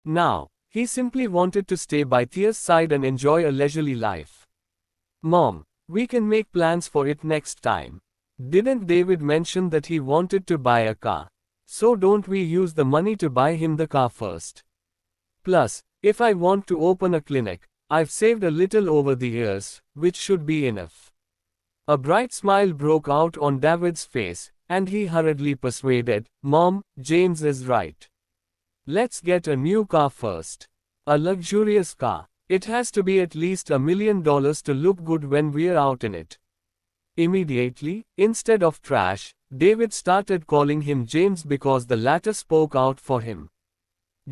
Now, he simply wanted to stay by Thea's side and enjoy a leisurely life. Mom, we can make plans for it next time. Didn't David mention that he wanted to buy a car? So don't we use the money to buy him the car first? Plus, if I want to open a clinic, I've saved a little over the years, which should be enough. A bright smile broke out on David's face, and he hurriedly persuaded, Mom, James is right. Let's get a new car first. A luxurious car. It has to be at least $1 million to look good when we're out in it. Immediately, instead of Trash, David started calling him James because the latter spoke out for him.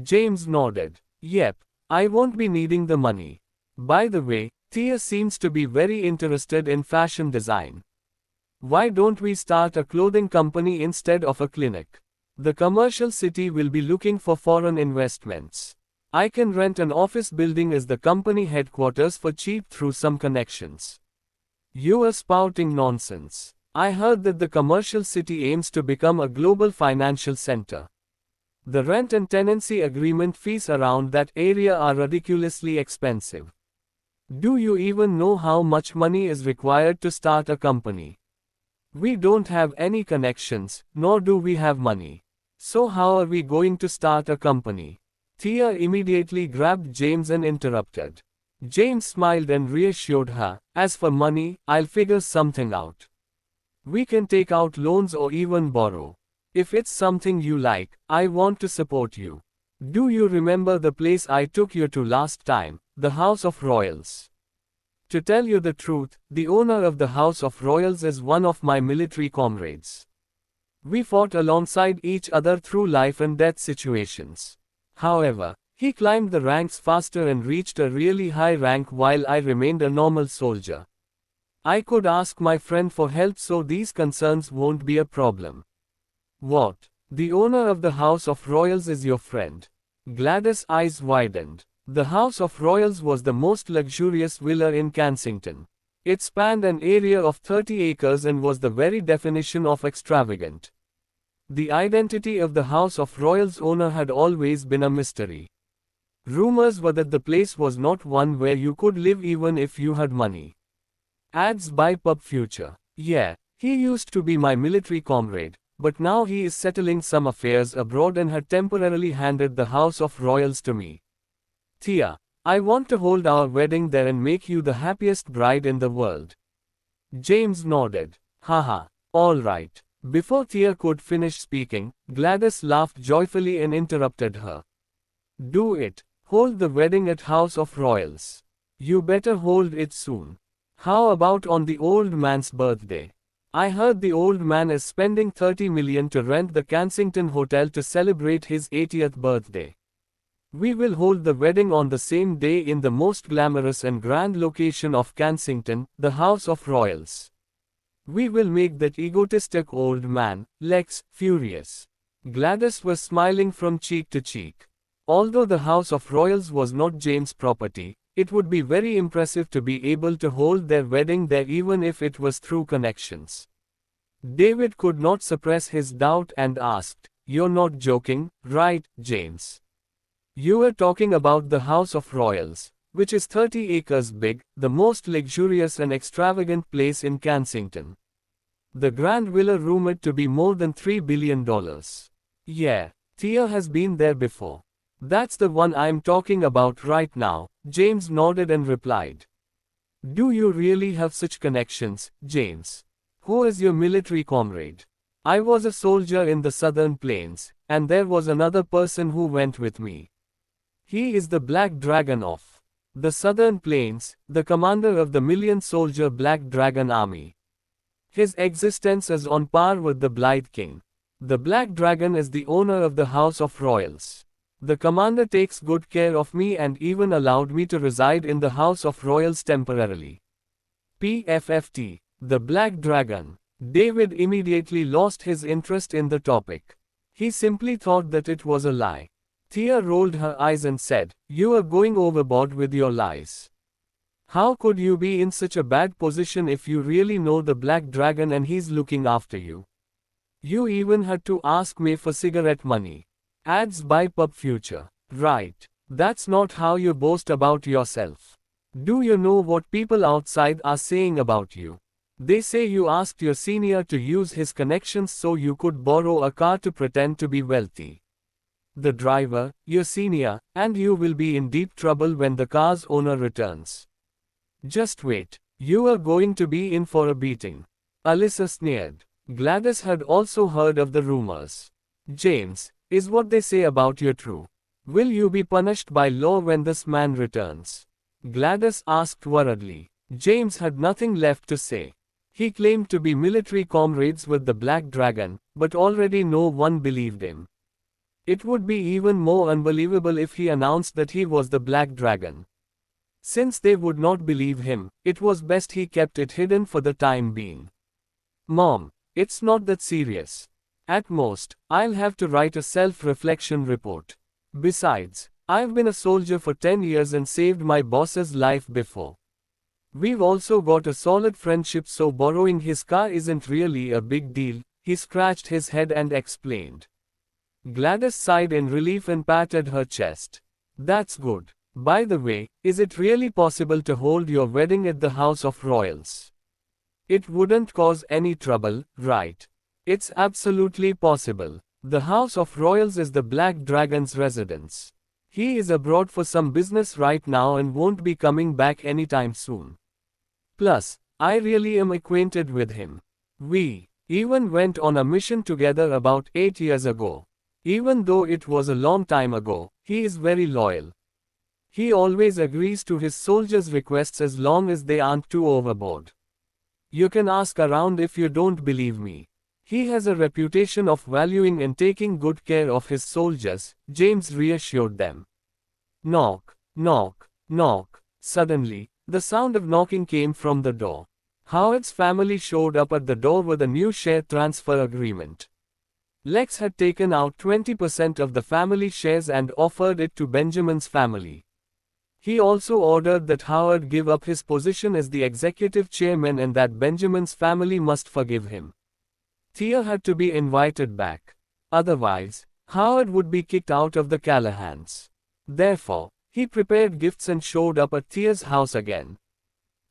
James nodded. Yep, I won't be needing the money. By the way, Thea seems to be very interested in fashion design. Why don't we start a clothing company instead of a clinic? The commercial city will be looking for foreign investments. I can rent an office building as the company headquarters for cheap through some connections. You are spouting nonsense. I heard that the commercial city aims to become a global financial center. The rent and tenancy agreement fees around that area are ridiculously expensive. Do you even know how much money is required to start a company? We don't have any connections, nor do we have money. So how are we going to start a company? Thea immediately grabbed James and interrupted. James smiled and reassured her, as for money, I'll figure something out. We can take out loans or even borrow. If it's something you like, I want to support you. Do you remember the place I took you to last time, the House of Royals? To tell you the truth, the owner of the House of Royals is one of my military comrades. We fought alongside each other through life and death situations. However, he climbed the ranks faster and reached a really high rank while I remained a normal soldier. I could ask my friend for help so these concerns won't be a problem. What? The owner of the House of Royals is your friend? Gladys' eyes widened. The House of Royals was the most luxurious villa in Kensington. It spanned an area of 30 acres and was the very definition of extravagant. The identity of the House of Royals owner had always been a mystery. Rumors were that the place was not one where you could live even if you had money. Ads by Pub Future. Yeah, he used to be my military comrade, but now he is settling some affairs abroad and had temporarily handed the House of Royals to me. Thea, I want to hold our wedding there and make you the happiest bride in the world. James nodded. Haha, all right. Before Thea could finish speaking, Gladys laughed joyfully and interrupted her. Do it. Hold the wedding at House of Royals. You better hold it soon. How about on the old man's birthday? I heard the old man is spending $30 million to rent the Kensington Hotel to celebrate his 80th birthday. We will hold the wedding on the same day in the most glamorous and grand location of Kensington, the House of Royals. We will make that egotistic old man, Lex, furious. Gladys was smiling from cheek to cheek. Although the House of Royals was not James' property, it would be very impressive to be able to hold their wedding there even if it was through connections. David could not suppress his doubt and asked, You're not joking, right, James? You were talking about the House of Royals, which is 30 acres big, the most luxurious and extravagant place in Kensington. The Grand Villa rumored to be more than $3 billion. Yeah, Thea has been there before. That's the one I'm talking about right now, James nodded and replied. Do you really have such connections, James? Who is your military comrade? I was a soldier in the Southern Plains, and there was another person who went with me. He is the Black Dragon of the Southern Plains, the commander of the million-soldier Black Dragon Army. His existence is on par with the Blight King. The Black Dragon is the owner of the House of Royals. The commander takes good care of me and even allowed me to reside in the House of Royals temporarily. PFFT, the Black Dragon. David immediately lost his interest in the topic. He simply thought that it was a lie. Thea rolled her eyes and said, You are going overboard with your lies. How could you be in such a bad position if you really know the Black Dragon and he's looking after you? You even had to ask me for cigarette money. Ads by Pub Future. Right. That's not how you boast about yourself. Do you know what people outside are saying about you? They say you asked your senior to use his connections so you could borrow a car to pretend to be wealthy. The driver, your senior, and you will be in deep trouble when the car's owner returns. Just wait. You are going to be in for a beating. Alyssa sneered. Gladys had also heard of the rumors. James, is what they say about you true? Will you be punished by law when this man returns? Gladys asked worriedly. James had nothing left to say. He claimed to be military comrades with the Black Dragon, but already no one believed him. It would be even more unbelievable if he announced that he was the Black Dragon. Since they would not believe him, it was best he kept it hidden for the time being. Mom, it's not that serious. At most, I'll have to write a self-reflection report. Besides, I've been a soldier for 10 years and saved my boss's life before. We've also got a solid friendship, so borrowing his car isn't really a big deal. He scratched his head and explained. Gladys sighed in relief and patted her chest. That's good. By the way, is it really possible to hold your wedding at the House of Royals? It wouldn't cause any trouble, right? It's absolutely possible. The House of Royals is the Black Dragon's residence. He is abroad for some business right now and won't be coming back anytime soon. Plus, I really am acquainted with him. We even went on a mission together about 8 years ago. Even though it was a long time ago, he is very loyal. He always agrees to his soldiers' requests as long as they aren't too overboard. You can ask around if you don't believe me. He has a reputation of valuing and taking good care of his soldiers, James reassured them. Knock, knock, knock. Suddenly, the sound of knocking came from the door. Howard's family showed up at the door with a new share transfer agreement. Lex had taken out 20% of the family shares and offered it to Benjamin's family. He also ordered that Howard give up his position as the executive chairman and that Benjamin's family must forgive him. Thea had to be invited back. Otherwise, Howard would be kicked out of the Callahans. Therefore, he prepared gifts and showed up at Thea's house again.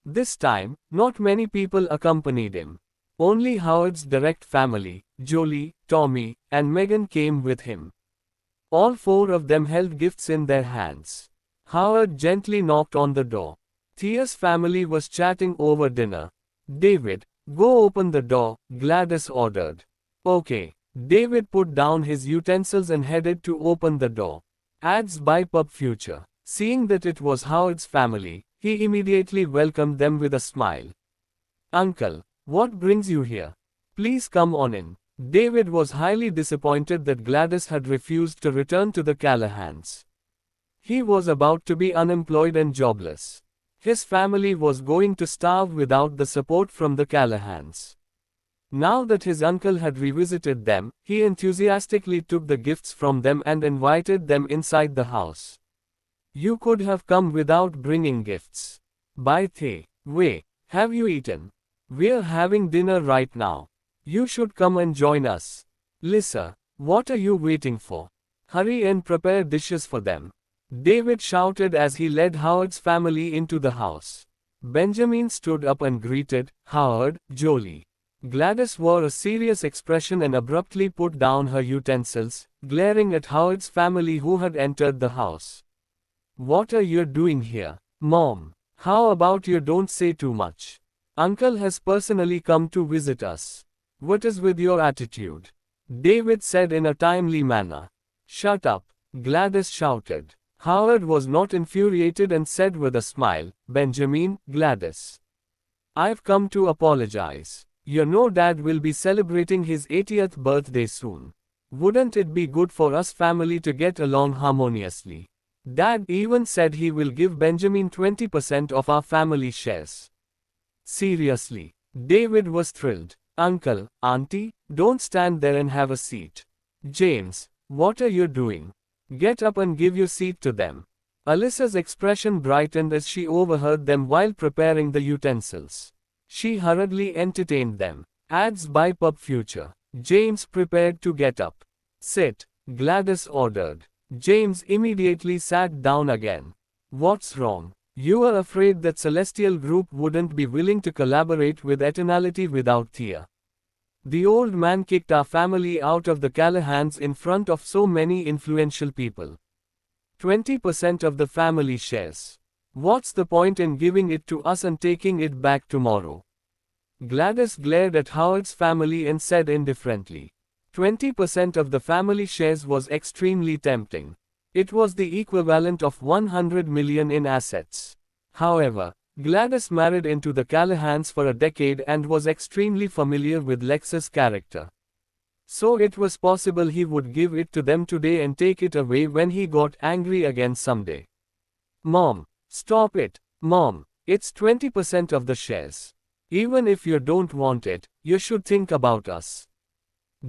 This time, not many people accompanied him. Only Howard's direct family, Jolie, Tommy, and Megan came with him. All four of them held gifts in their hands. Howard gently knocked on the door. Thea's family was chatting over dinner. David, go open the door, Gladys ordered. Okay. David put down his utensils and headed to open the door. Ads by Pub Future. Seeing that it was Howard's family, he immediately welcomed them with a smile. Uncle, what brings you here? Please come on in. David was highly disappointed that Gladys had refused to return to the Callahans. He was about to be unemployed and jobless. His family was going to starve without the support from the Callahans. Now that his uncle had revisited them, he enthusiastically took the gifts from them and invited them inside the house. You could have come without bringing gifts. By the way, have you eaten? We're having dinner right now. You should come and join us. Lisa, what are you waiting for? Hurry and prepare dishes for them. David shouted as he led Howard's family into the house. Benjamin stood up and greeted Howard, Jolie. Gladys wore a serious expression and abruptly put down her utensils, glaring at Howard's family who had entered the house. What are you doing here, Mom? How about you don't say too much? Uncle has personally come to visit us. What is with your attitude? David said in a timely manner. Shut up, Gladys shouted. Howard was not infuriated and said with a smile, Benjamin, Gladys. I've come to apologize. You know Dad will be celebrating his 80th birthday soon. Wouldn't it be good for us family to get along harmoniously? Dad even said he will give Benjamin 20% of our family shares. Seriously. David was thrilled. Uncle, Auntie, don't stand there and have a seat. James, what are you doing? Get up and give your seat to them. Alyssa's expression brightened as she overheard them while preparing the utensils. She hurriedly entertained them. Ads by Pub Future. James prepared to get up. Sit, Gladys ordered. James immediately sat down again. What's wrong? You were afraid that Celestial Group wouldn't be willing to collaborate with Eternality without Thea. The old man kicked our family out of the Callahans in front of so many influential people. 20% of the family shares. What's the point in giving it to us and taking it back tomorrow? Gladys glared at Howard's family and said indifferently. 20% of the family shares was extremely tempting. It was the equivalent of 100 million in assets. However, Gladys married into the Callahans for a decade and was extremely familiar with Lex's character. So it was possible he would give it to them today and take it away when he got angry again someday. Mom, stop it. Mom, it's 20% of the shares. Even if you don't want it, you should think about us.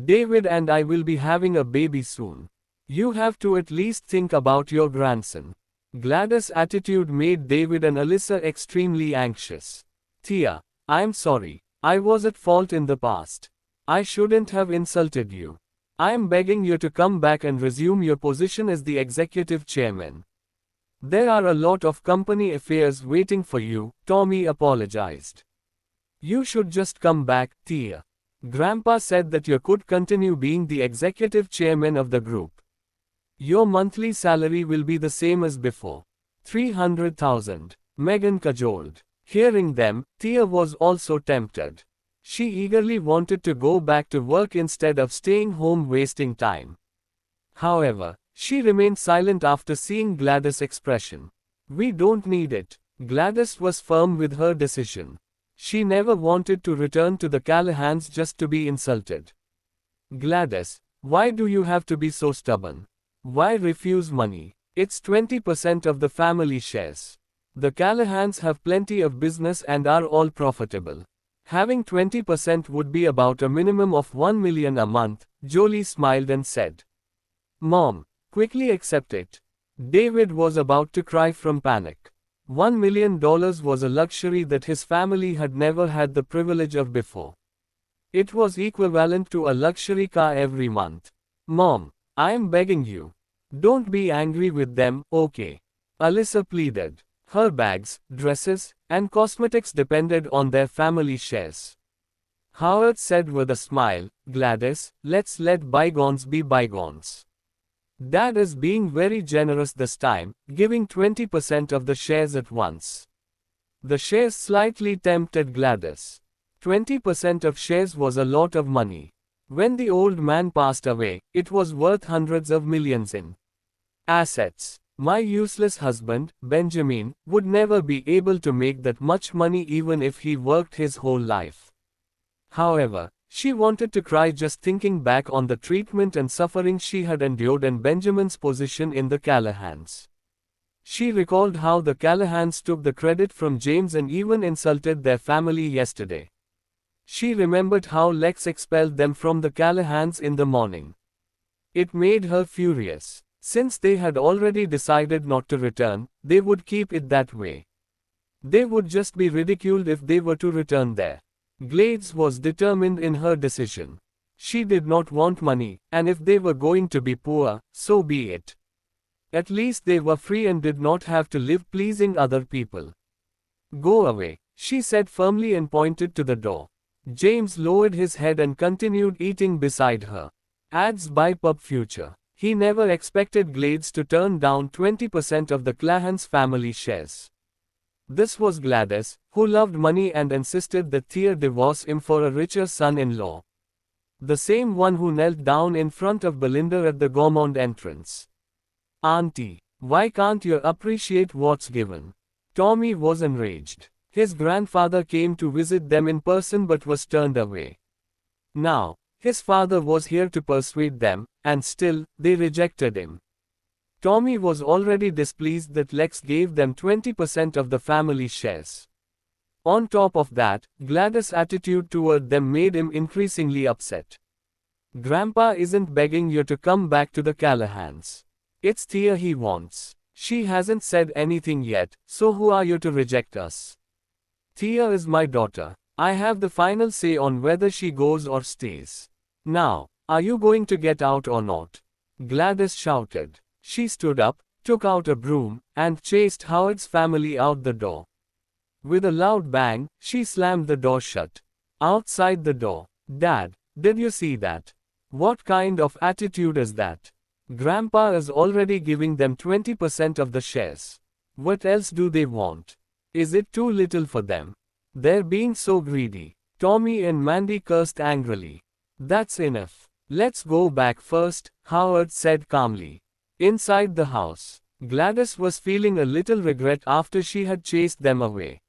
David and I will be having a baby soon. You have to at least think about your grandson. Gladys' attitude made David and Alyssa extremely anxious. Thea, I'm sorry. I was at fault in the past. I shouldn't have insulted you. I am begging you to come back and resume your position as the executive chairman. There are a lot of company affairs waiting for you, Tommy apologized. You should just come back, Thea. Grandpa said that you could continue being the executive chairman of the group. Your monthly salary will be the same as before. 300,000. Megan cajoled. Hearing them, Thea was also tempted. She eagerly wanted to go back to work instead of staying home wasting time. However, she remained silent after seeing Gladys' expression. We don't need it. Gladys was firm with her decision. She never wanted to return to the Callahans just to be insulted. Gladys, why do you have to be so stubborn? Why refuse money? It's 20% of the family shares. The Callahans have plenty of business and are all profitable. Having 20% would be about a minimum of 1 million a month, Jolie smiled and said. Mom, quickly accept it. David was about to cry from panic. $1 million was a luxury that his family had never had the privilege of before. It was equivalent to a luxury car every month. Mom, I am begging you. Don't be angry with them, okay? Alyssa pleaded. Her bags, dresses, and cosmetics depended on their family shares. Howard said with a smile, Gladys, let's let bygones be bygones. Dad is being very generous this time, giving 20% of the shares at once. The shares slightly tempted Gladys. 20% of shares was a lot of money. When the old man passed away, it was worth hundreds of millions in assets. My useless husband, Benjamin, would never be able to make that much money even if he worked his whole life. However, she wanted to cry just thinking back on the treatment and suffering she had endured and Benjamin's position in the Callahans. She recalled how the Callahans took the credit from James and even insulted their family yesterday. She remembered how Lex expelled them from the Callahans in the morning. It made her furious. Since they had already decided not to return, they would keep it that way. They would just be ridiculed if they were to return there. Glades was determined in her decision. She did not want money, and if they were going to be poor, so be it. At least they were free and did not have to live pleasing other people. Go away, she said firmly and pointed to the door. James lowered his head and continued eating beside her. Ads by Pub Future. He never expected Glades to turn down 20% of the Callahans family shares. This was Gladys, who loved money and insisted that Thea divorce him for a richer son-in-law. The same one who knelt down in front of Belinda at the Gaumont entrance. Auntie, why can't you appreciate what's given? Tommy was enraged. His grandfather came to visit them in person but was turned away. Now, his father was here to persuade them, and still, they rejected him. Tommy was already displeased that Lex gave them 20% of the family shares. On top of that, Gladys' attitude toward them made him increasingly upset. Grandpa isn't begging you to come back to the Callahans. It's Thea he wants. She hasn't said anything yet, so who are you to reject us? Thea is my daughter. I have the final say on whether she goes or stays. Now, are you going to get out or not? Gladys shouted. She stood up, took out a broom, and chased Howard's family out the door. With a loud bang, she slammed the door shut. Outside the door, "Dad, did you see that? What kind of attitude is that? Grandpa is already giving them 20% of the shares. What else do they want? Is it too little for them? They're being so greedy." Tommy and Mandy cursed angrily. "That's enough. Let's go back first," Howard said calmly. Inside the house, Gladys was feeling a little regret after she had chased them away.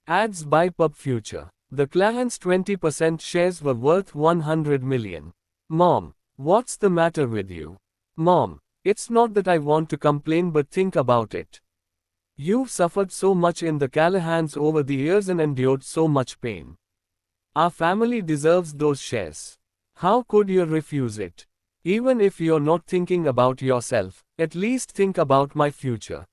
Ads by Pub Future. The Clahans' 20% shares were worth $100 million. "Mom, what's the matter with you?" "Mom, it's not that I want to complain, but think about it. You've suffered so much in the Callahans over the years and endured so much pain. Our family deserves those shares. How could you refuse it? Even if you're not thinking about yourself, at least think about my future."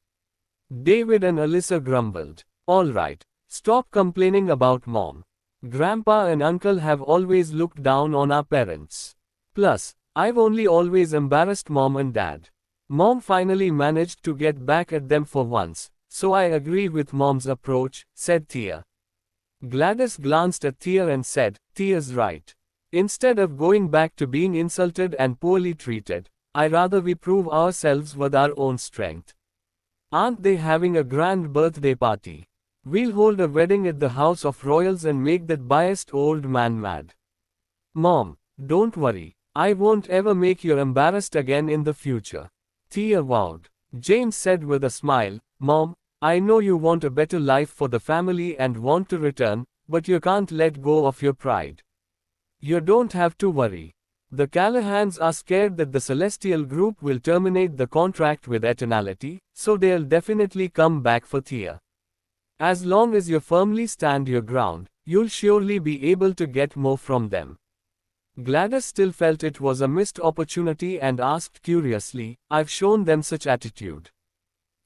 David and Alyssa grumbled. "All right, stop complaining about Mom. Grandpa and Uncle have always looked down on our parents. Plus, I've only always embarrassed Mom and Dad. Mom finally managed to get back at them for once, so I agree with Mom's approach," said Thea. Gladys glanced at Thea and said, "Thea's right. Instead of going back to being insulted and poorly treated, I'd rather we prove ourselves with our own strength. Aren't they having a grand birthday party? We'll hold a wedding at the House of Royals and make that biased old man mad. Mom, don't worry. I won't ever make you embarrassed again in the future." Thea vowed. James said with a smile, "Mom, I know you want a better life for the family and want to return, but you can't let go of your pride. You don't have to worry. The Callahans are scared that the Celestial Group will terminate the contract with Eternality, so they'll definitely come back for Thea. As long as you firmly stand your ground, you'll surely be able to get more from them." Gladys still felt it was a missed opportunity and asked curiously, "I've shown them such attitude.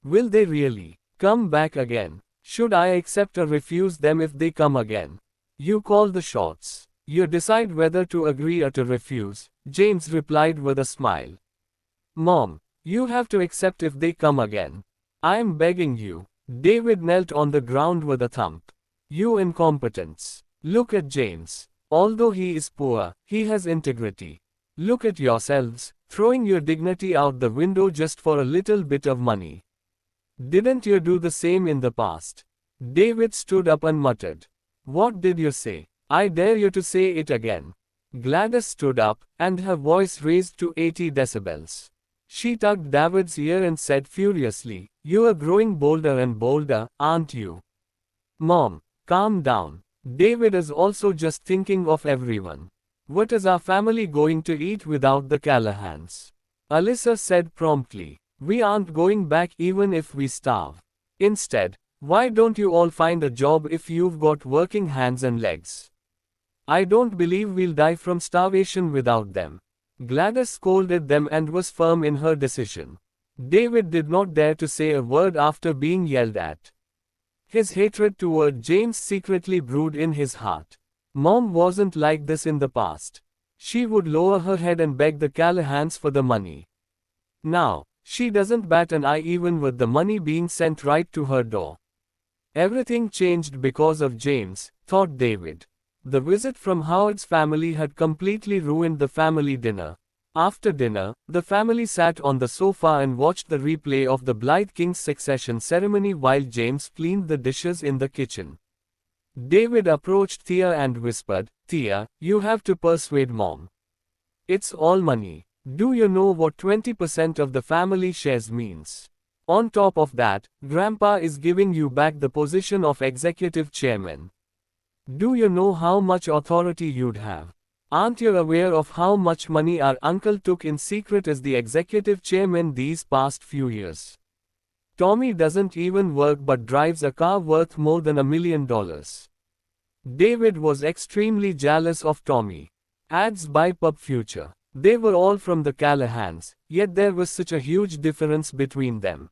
Will they really come back again? Should I accept or refuse them if they come again? You call the shots. You decide whether to agree or to refuse," James replied with a smile. "Mom, you have to accept if they come again. I'm begging you." David knelt on the ground with a thump. "You incompetents. Look at James. Although he is poor, he has integrity. Look at yourselves, throwing your dignity out the window just for a little bit of money. Didn't you do the same in the past?" David stood up and muttered. "What did you say? I dare you to say it again." Gladys stood up, and her voice raised to 80 decibels. She tugged David's ear and said furiously, "You're growing bolder and bolder, aren't you? Mom, calm down. David is also just thinking of everyone. What is our family going to eat without the Callahans?" Alyssa said promptly, "We aren't going back even if we starve. Instead, why don't you all find a job if you've got working hands and legs? I don't believe we'll die from starvation without them." Gladys scolded them and was firm in her decision. David did not dare to say a word after being yelled at. His hatred toward James secretly brewed in his heart. Mom wasn't like this in the past. She would lower her head and beg the Callahans for the money. Now, she doesn't bat an eye even with the money being sent right to her door. Everything changed because of James, thought David. The visit from Howard's family had completely ruined the family dinner. After dinner, the family sat on the sofa and watched the replay of the Blythe King's succession ceremony while James cleaned the dishes in the kitchen. David approached Thea and whispered, "Thea, you have to persuade Mom. It's all money. Do you know what 20% of the family shares means? On top of that, Grandpa is giving you back the position of executive chairman. Do you know how much authority you'd have? Aren't you aware of how much money our uncle took in secret as the executive chairman these past few years? Tommy doesn't even work but drives a car worth more than $1 million." David was extremely jealous of Tommy. Ads by Pub Future. They were all from the Callahans, yet there was such a huge difference between them.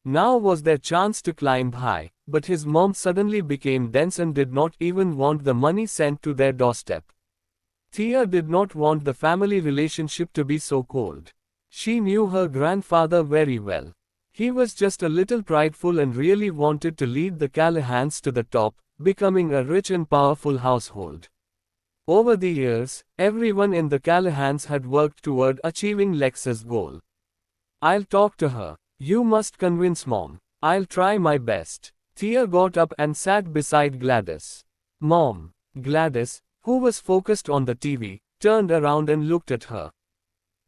Now was their chance to climb high, but his mom suddenly became dense and did not even want the money sent to their doorstep. Thea did not want the family relationship to be so cold. She knew her grandfather very well. He was just a little prideful and really wanted to lead the Callahans to the top, becoming a rich and powerful household. Over the years, everyone in the Callahans had worked toward achieving Lex's goal. I'll talk to her. You must convince Mom. I'll try my best. Thea got up and sat beside Gladys. Mom. Gladys, who was focused on the TV, turned around and looked at her.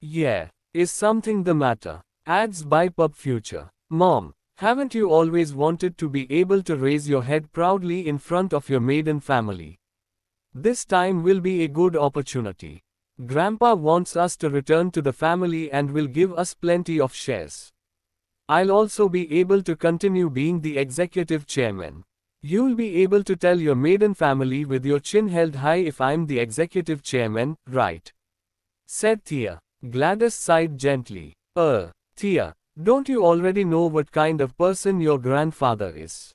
Yeah, is something the matter? Ads by Pub Future. Mom, haven't you always wanted to be able to raise your head proudly in front of your maiden family? This time will be a good opportunity. Grandpa wants us to return to the family and will give us plenty of shares. I'll also be able to continue being the executive chairman. You'll be able to tell your maiden family with your chin held high if I'm the executive chairman, right? Said Thea. Gladys sighed gently. Thea, don't you already know what kind of person your grandfather is?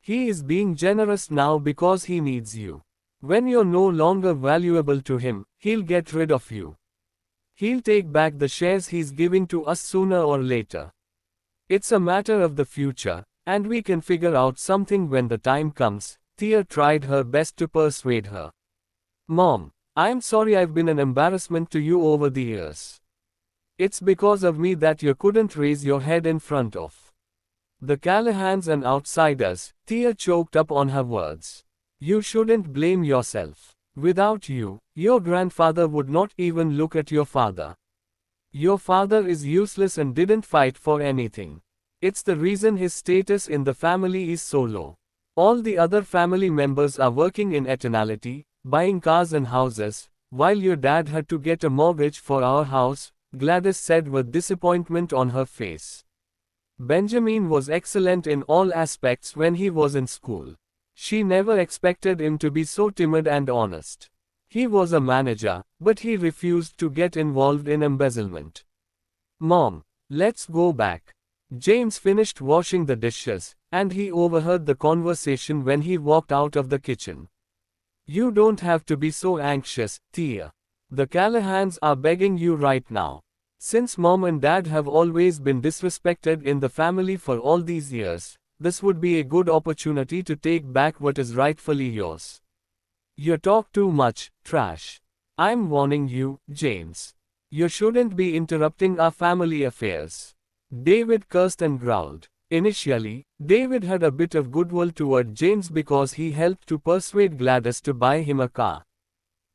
He is being generous now because he needs you. When you're no longer valuable to him, he'll get rid of you. He'll take back the shares he's giving to us sooner or later. It's a matter of the future, and we can figure out something when the time comes. Thea tried her best to persuade her. Mom, I'm sorry I've been an embarrassment to you over the years. It's because of me that you couldn't raise your head in front of the Callahans and outsiders. Thea choked up on her words. You shouldn't blame yourself. Without you, your grandfather would not even look at your father. Your father is useless and didn't fight for anything. It's the reason his status in the family is so low. All the other family members are working in eternality, buying cars and houses, while your dad had to get a mortgage for our house, Gladys said with disappointment on her face. Benjamin was excellent in all aspects when he was in school. She never expected him to be so timid and honest. He was a manager, but he refused to get involved in embezzlement. Mom, let's go back. James finished washing the dishes, and he overheard the conversation when he walked out of the kitchen. You don't have to be so anxious, Thea. The Callahans are begging you right now. Since Mom and Dad have always been disrespected in the family for all these years, this would be a good opportunity to take back what is rightfully yours. You talk too much, trash. I'm warning you, James. You shouldn't be interrupting our family affairs. David cursed and growled. Initially, David had a bit of goodwill toward James because he helped to persuade Gladys to buy him a car.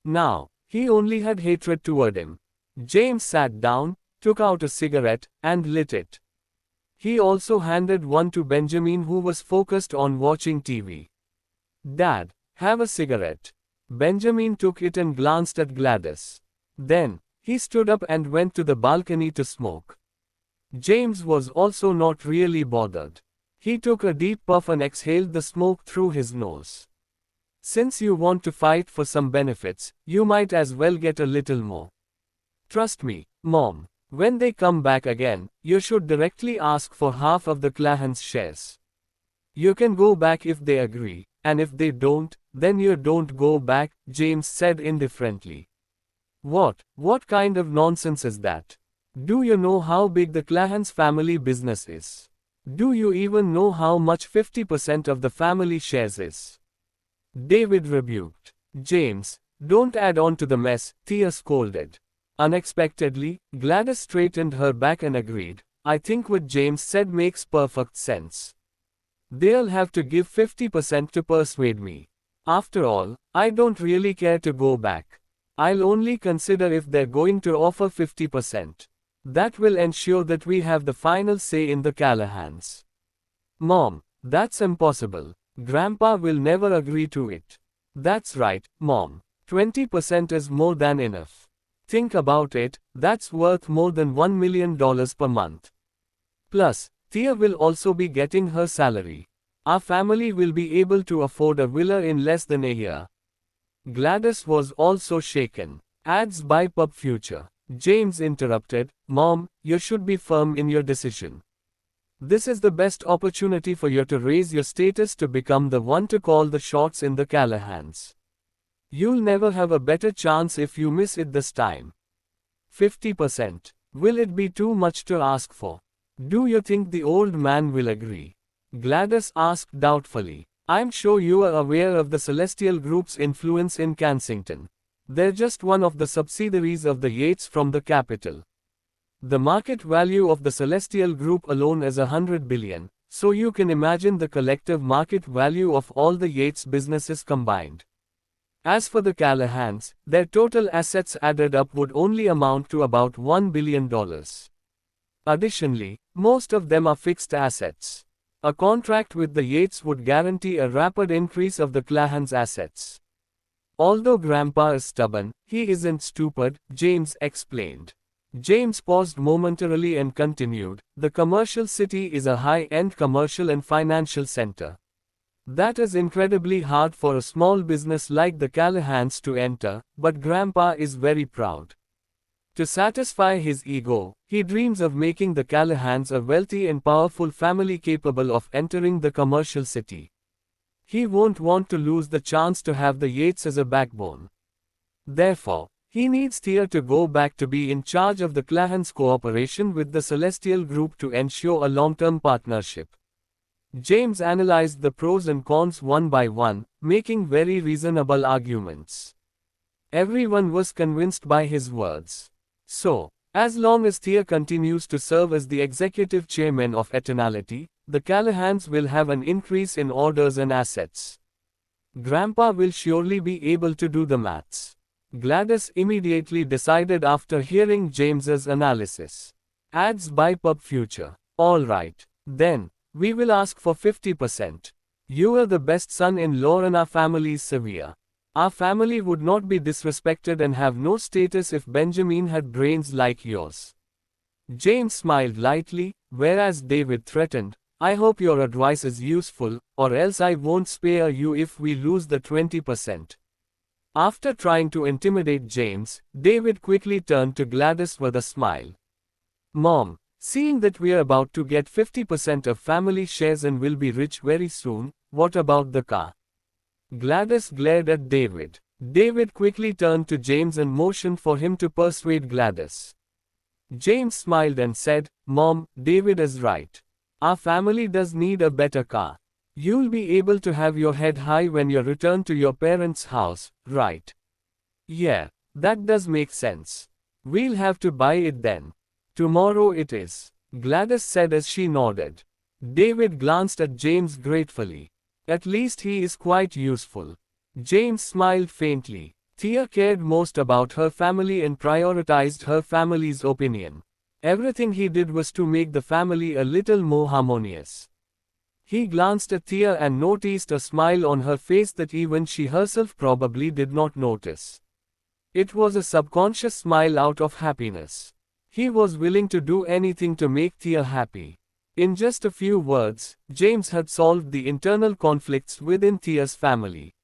Now, he only had hatred toward him. James sat down, took out a cigarette, and lit it. He also handed one to Benjamin, who was focused on watching TV. Dad, have a cigarette. Benjamin took it and glanced at Gladys. Then, he stood up and went to the balcony to smoke. James was also not really bothered. He took a deep puff and exhaled the smoke through his nose. Since you want to fight for some benefits, you might as well get a little more. Trust me, Mom, when they come back again, you should directly ask for half of the Callahans' shares. You can go back if they agree, and if they don't, then you don't go back, James said indifferently. What kind of nonsense is that? Do you know how big the Callahans family business is? Do you even know how much 50% of the family shares is? David rebuked. James, don't add on to the mess, Thea scolded. Unexpectedly, Gladys straightened her back and agreed. I think what James said makes perfect sense. They'll have to give 50% to persuade me. After all, I don't really care to go back. I'll only consider if they're going to offer 50%. That will ensure that we have the final say in the Callahans. Mom, that's impossible. Grandpa will never agree to it. That's right, Mom. 20% is more than enough. Think about it, that's worth more than $1 million per month. Plus, Thea will also be getting her salary. Our family will be able to afford a villa in less than a year. Gladys was also shaken. Ads by Pub Future. James interrupted. Mom, you should be firm in your decision. This is the best opportunity for you to raise your status to become the one to call the shots in the Callahans. You'll never have a better chance if you miss it this time. 50%. Will it be too much to ask for? Do you think the old man will agree? Gladys asked doubtfully. I'm sure you are aware of the Celestial Group's influence in Kensington. They're just one of the subsidiaries of the Yates from the capital. The market value of the Celestial Group alone is 100 billion, so you can imagine the collective market value of all the Yates businesses combined. As for the Callahans, their total assets added up would only amount to about $1 billion. Additionally, most of them are fixed assets. A contract with the Yates would guarantee a rapid increase of the Callahans' assets. Although Grandpa is stubborn, he isn't stupid, James explained. James paused momentarily and continued, the commercial city is a high-end commercial and financial center. That is incredibly hard for a small business like the Callahans to enter, but Grandpa is very proud. To satisfy his ego, he dreams of making the Callahans a wealthy and powerful family capable of entering the commercial city. He won't want to lose the chance to have the Yates as a backbone. Therefore, he needs Thea to go back to be in charge of the Callahans' cooperation with the Celestial Group to ensure a long-term partnership. James analyzed the pros and cons one by one, making very reasonable arguments. Everyone was convinced by his words. So, as long as Thea continues to serve as the executive chairman of Eternality, the Callahans will have an increase in orders and assets. Grandpa will surely be able to do the maths. Gladys immediately decided after hearing James's analysis. Ads by Pub Future. Alright, then, we will ask for 50%. You are the best son-in-law in our family's Sevilla. Our family would not be disrespected and have no status if Benjamin had brains like yours. James smiled lightly, whereas David threatened, I hope your advice is useful, or else I won't spare you if we lose the 20%. After trying to intimidate James, David quickly turned to Gladys with a smile. Mom, seeing that we're about to get 50% of family shares and will be rich very soon, what about the car? Gladys glared at David. David quickly turned to James and motioned for him to persuade Gladys. James smiled and said, Mom, David is right. Our family does need a better car. You'll be able to have your head high when you return to your parents' house, right? Yeah, that does make sense. We'll have to buy it then. Tomorrow it is, Gladys said as she nodded. David glanced at James gratefully. At least he is quite useful. James smiled faintly. Thea cared most about her family and prioritized her family's opinion. Everything he did was to make the family a little more harmonious. He glanced at Thea and noticed a smile on her face that even she herself probably did not notice. It was a subconscious smile out of happiness. He was willing to do anything to make Thea happy. In just a few words, James had solved the internal conflicts within Thea's family.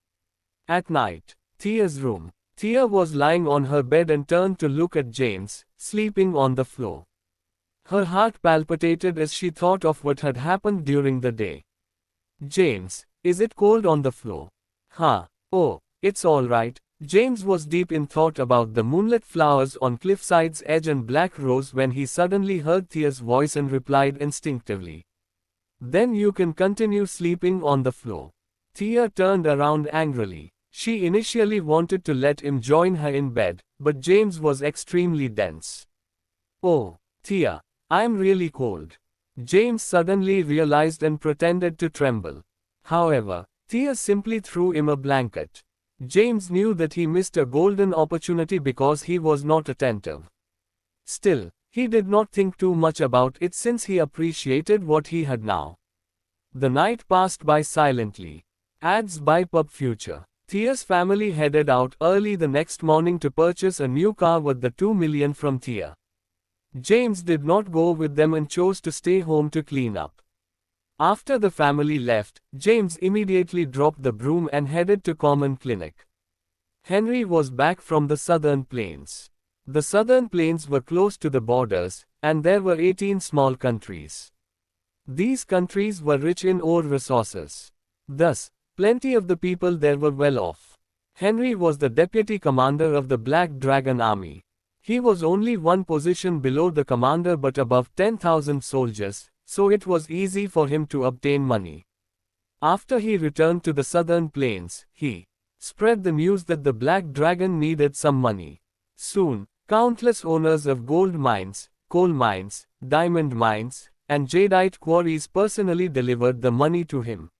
At night, Thea's room. Thea was lying on her bed and turned to look at James, sleeping on the floor. Her heart palpitated as she thought of what had happened during the day. James, is it cold on the floor? Huh. Oh, it's all right. James was deep in thought about the moonlit flowers on Cliffside's edge and Black Rose when he suddenly heard Thea's voice and replied instinctively. Then you can continue sleeping on the floor. Thea turned around angrily. She initially wanted to let him join her in bed, but James was extremely dense. Oh, Thea, I'm really cold. James suddenly realized and pretended to tremble. However, Thea simply threw him a blanket. James knew that he missed a golden opportunity because he was not attentive. Still, he did not think too much about it since he appreciated what he had now. The night passed by silently. Ads by Pub Future. Thea's family headed out early the next morning to purchase a new car worth the $2 million from Thea. James did not go with them and chose to stay home to clean up. After the family left, James immediately dropped the broom and headed to Common Clinic. Henry was back from the Southern Plains. The Southern Plains were close to the borders, and there were 18 small countries. These countries were rich in ore resources. Thus, plenty of the people there were well off. Henry was the deputy commander of the Black Dragon Army. He was only one position below the commander but above 10,000 soldiers, so it was easy for him to obtain money. After he returned to the southern plains, he spread the news that the Black Dragon needed some money. Soon, countless owners of gold mines, coal mines, diamond mines, and jadeite quarries personally delivered the money to him.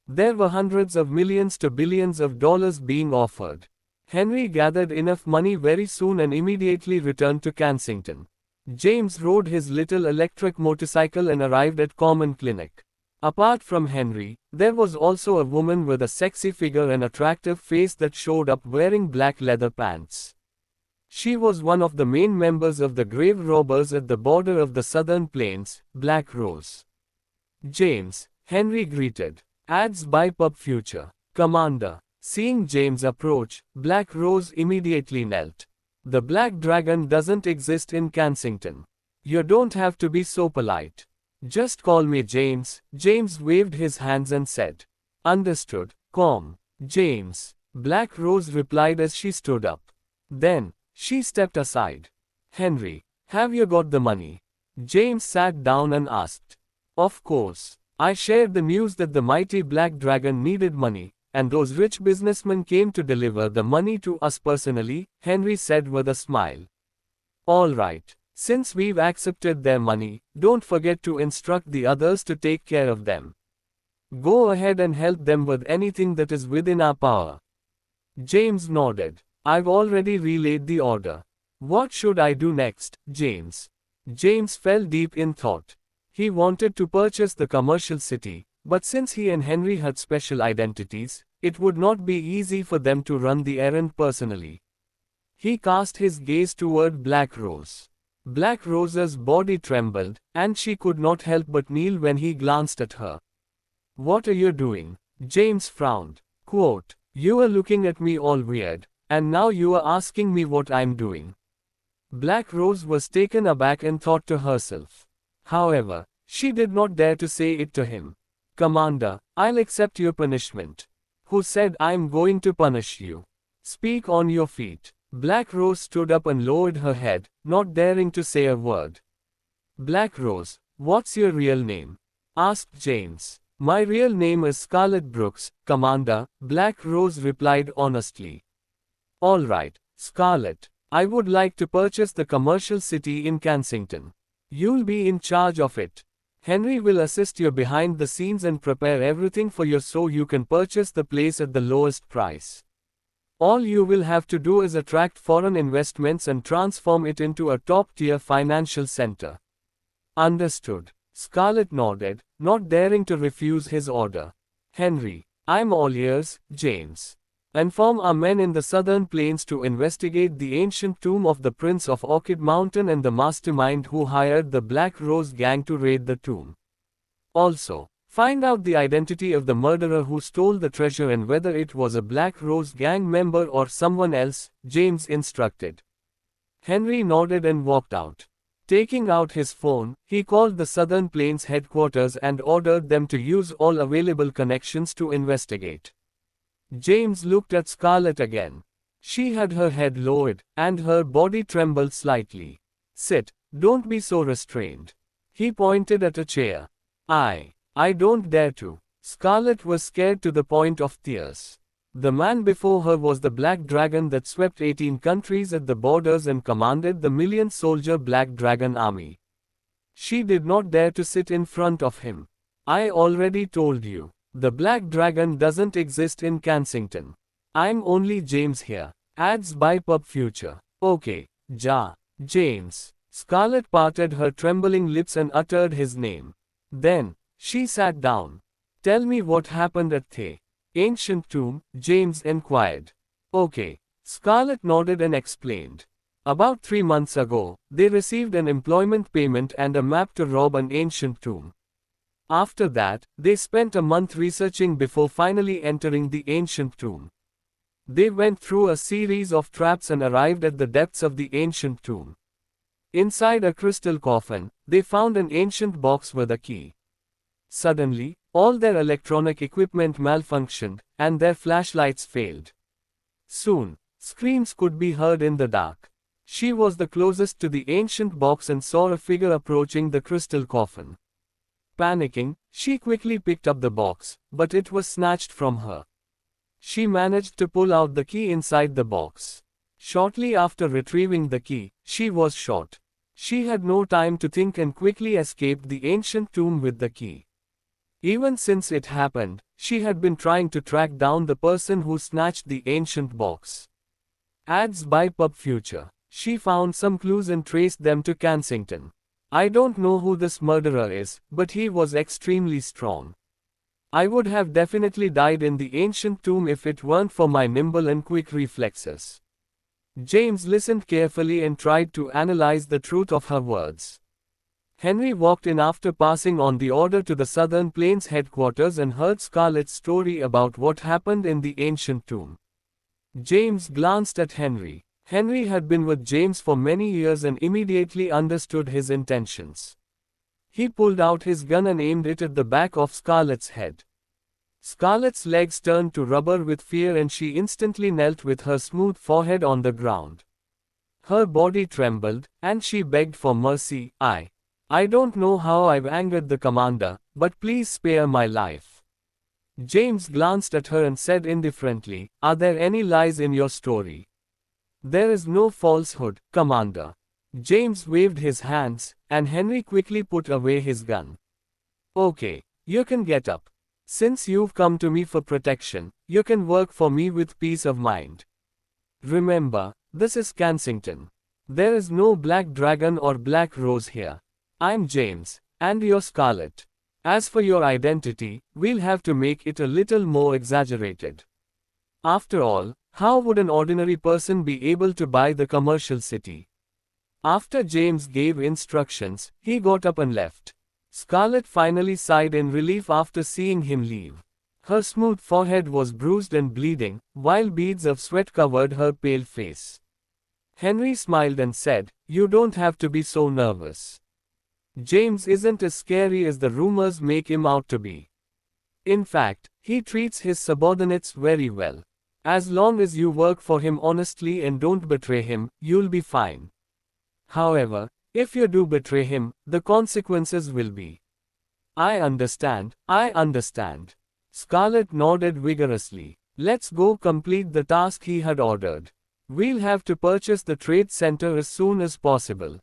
There were hundreds of millions to billions of dollars being offered. Henry gathered enough money very soon and immediately returned to Kensington. James rode his little electric motorcycle and arrived at Common Clinic. Apart from Henry, there was also a woman with a sexy figure and attractive face that showed up wearing black leather pants. She was one of the main members of the grave robbers at the border of the southern plains, Black Rose. James, Henry greeted. Ads by Pub Future. Commander. Seeing James approach, Black Rose immediately knelt. The Black Dragon doesn't exist in Kensington. You don't have to be so polite. Just call me James. James waved his hands and said. Understood, Com. James. Black Rose replied as she stood up. Then, she stepped aside. Henry, have you got the money? James sat down and asked. Of course. I shared the news that the mighty Black Dragon needed money, and those rich businessmen came to deliver the money to us personally, Henry said with a smile. All right. Since we've accepted their money, don't forget to instruct the others to take care of them. Go ahead and help them with anything that is within our power. James nodded. I've already relayed the order. What should I do next, James? James fell deep in thought. He wanted to purchase the commercial city, but since he and Henry had special identities, it would not be easy for them to run the errand personally. He cast his gaze toward Black Rose. Black Rose's body trembled, and she could not help but kneel when he glanced at her. What are you doing? James frowned. Quote, you are looking at me all weird, and now you are asking me what I'm doing. Black Rose was taken aback and thought to herself. However, she did not dare to say it to him. Commander, I'll accept your punishment. Who said I'm going to punish you? Speak on your feet. Black Rose stood up and lowered her head, not daring to say a word. Black Rose, what's your real name? Asked James. My real name is Scarlet Brooks, Commander, Black Rose replied honestly. All right, Scarlet. I would like to purchase the commercial city in Kensington. You'll be in charge of it. Henry will assist you behind the scenes and prepare everything for you so you can purchase the place at the lowest price. All you will have to do is attract foreign investments and transform it into a top-tier financial center. Understood. Scarlet nodded, not daring to refuse his order. Henry, I'm all ears, James. Inform our men in the southern plains to investigate the ancient tomb of the Prince of Orchid Mountain and the mastermind who hired the Black Rose gang to raid the tomb. Also, find out the identity of the murderer who stole the treasure and whether it was a Black Rose gang member or someone else, James instructed. Henry nodded and walked out. Taking out his phone, he called the Southern Plains headquarters and ordered them to use all available connections to investigate. James looked at Scarlet again. She had her head lowered, and her body trembled slightly. Sit, don't be so restrained. He pointed at a chair. I don't dare to. Scarlet was scared to the point of tears. The man before her was the Black Dragon that swept 18 countries at the borders and commanded the million-soldier Black Dragon army. She did not dare to sit in front of him. I already told you. The Black Dragon doesn't exist in Kensington. I'm only James here. Ads by Pub Future. Okay, James. Scarlet parted her trembling lips and uttered his name. Then, she sat down. Tell me what happened at the ancient tomb, James inquired. Okay. Scarlet nodded and explained. About 3 months ago, they received an employment payment and a map to rob an ancient tomb. After that, they spent a month researching before finally entering the ancient tomb. They went through a series of traps and arrived at the depths of the ancient tomb. Inside a crystal coffin, they found an ancient box with a key. Suddenly, all their electronic equipment malfunctioned, and their flashlights failed. Soon, screams could be heard in the dark. She was the closest to the ancient box and saw a figure approaching the crystal coffin. Panicking, she quickly picked up the box, but it was snatched from her. She managed to pull out the key inside the box. Shortly after retrieving the key, she was shot. She had no time to think and quickly escaped the ancient tomb with the key. Even since it happened, she had been trying to track down the person who snatched the ancient box. Ads by Pub Future. She found some clues and traced them to Kensington. I don't know who this murderer is, but he was extremely strong. I would have definitely died in the ancient tomb if it weren't for my nimble and quick reflexes. James listened carefully and tried to analyze the truth of her words. Henry walked in after passing on the order to the Southern Plains headquarters and heard Scarlett's story about what happened in the ancient tomb. James glanced at Henry. Henry had been with James for many years and immediately understood his intentions. He pulled out his gun and aimed it at the back of Scarlett's head. Scarlett's legs turned to rubber with fear and she instantly knelt with her smooth forehead on the ground. Her body trembled, and she begged for mercy. I don't know how I've angered the commander, but please spare my life. James glanced at her and said indifferently, "Are there any lies in your story?" "There is no falsehood, Commander." James waved his hands, and Henry quickly put away his gun. "Okay, you can get up. Since you've come to me for protection, you can work for me with peace of mind. Remember, this is Kensington. There is no Black Dragon or Black Rose here. I'm James, and you're Scarlett. As for your identity, we'll have to make it a little more exaggerated. After all, how would an ordinary person be able to buy the commercial city?" After James gave instructions, he got up and left. Scarlett finally sighed in relief after seeing him leave. Her smooth forehead was bruised and bleeding, while beads of sweat covered her pale face. Henry smiled and said, "You don't have to be so nervous. James isn't as scary as the rumors make him out to be. In fact, he treats his subordinates very well. As long as you work for him honestly and don't betray him, you'll be fine. However, if you do betray him, the consequences will be." I understand. Scarlett nodded vigorously. "Let's go complete the task he had ordered. We'll have to purchase the trade center as soon as possible."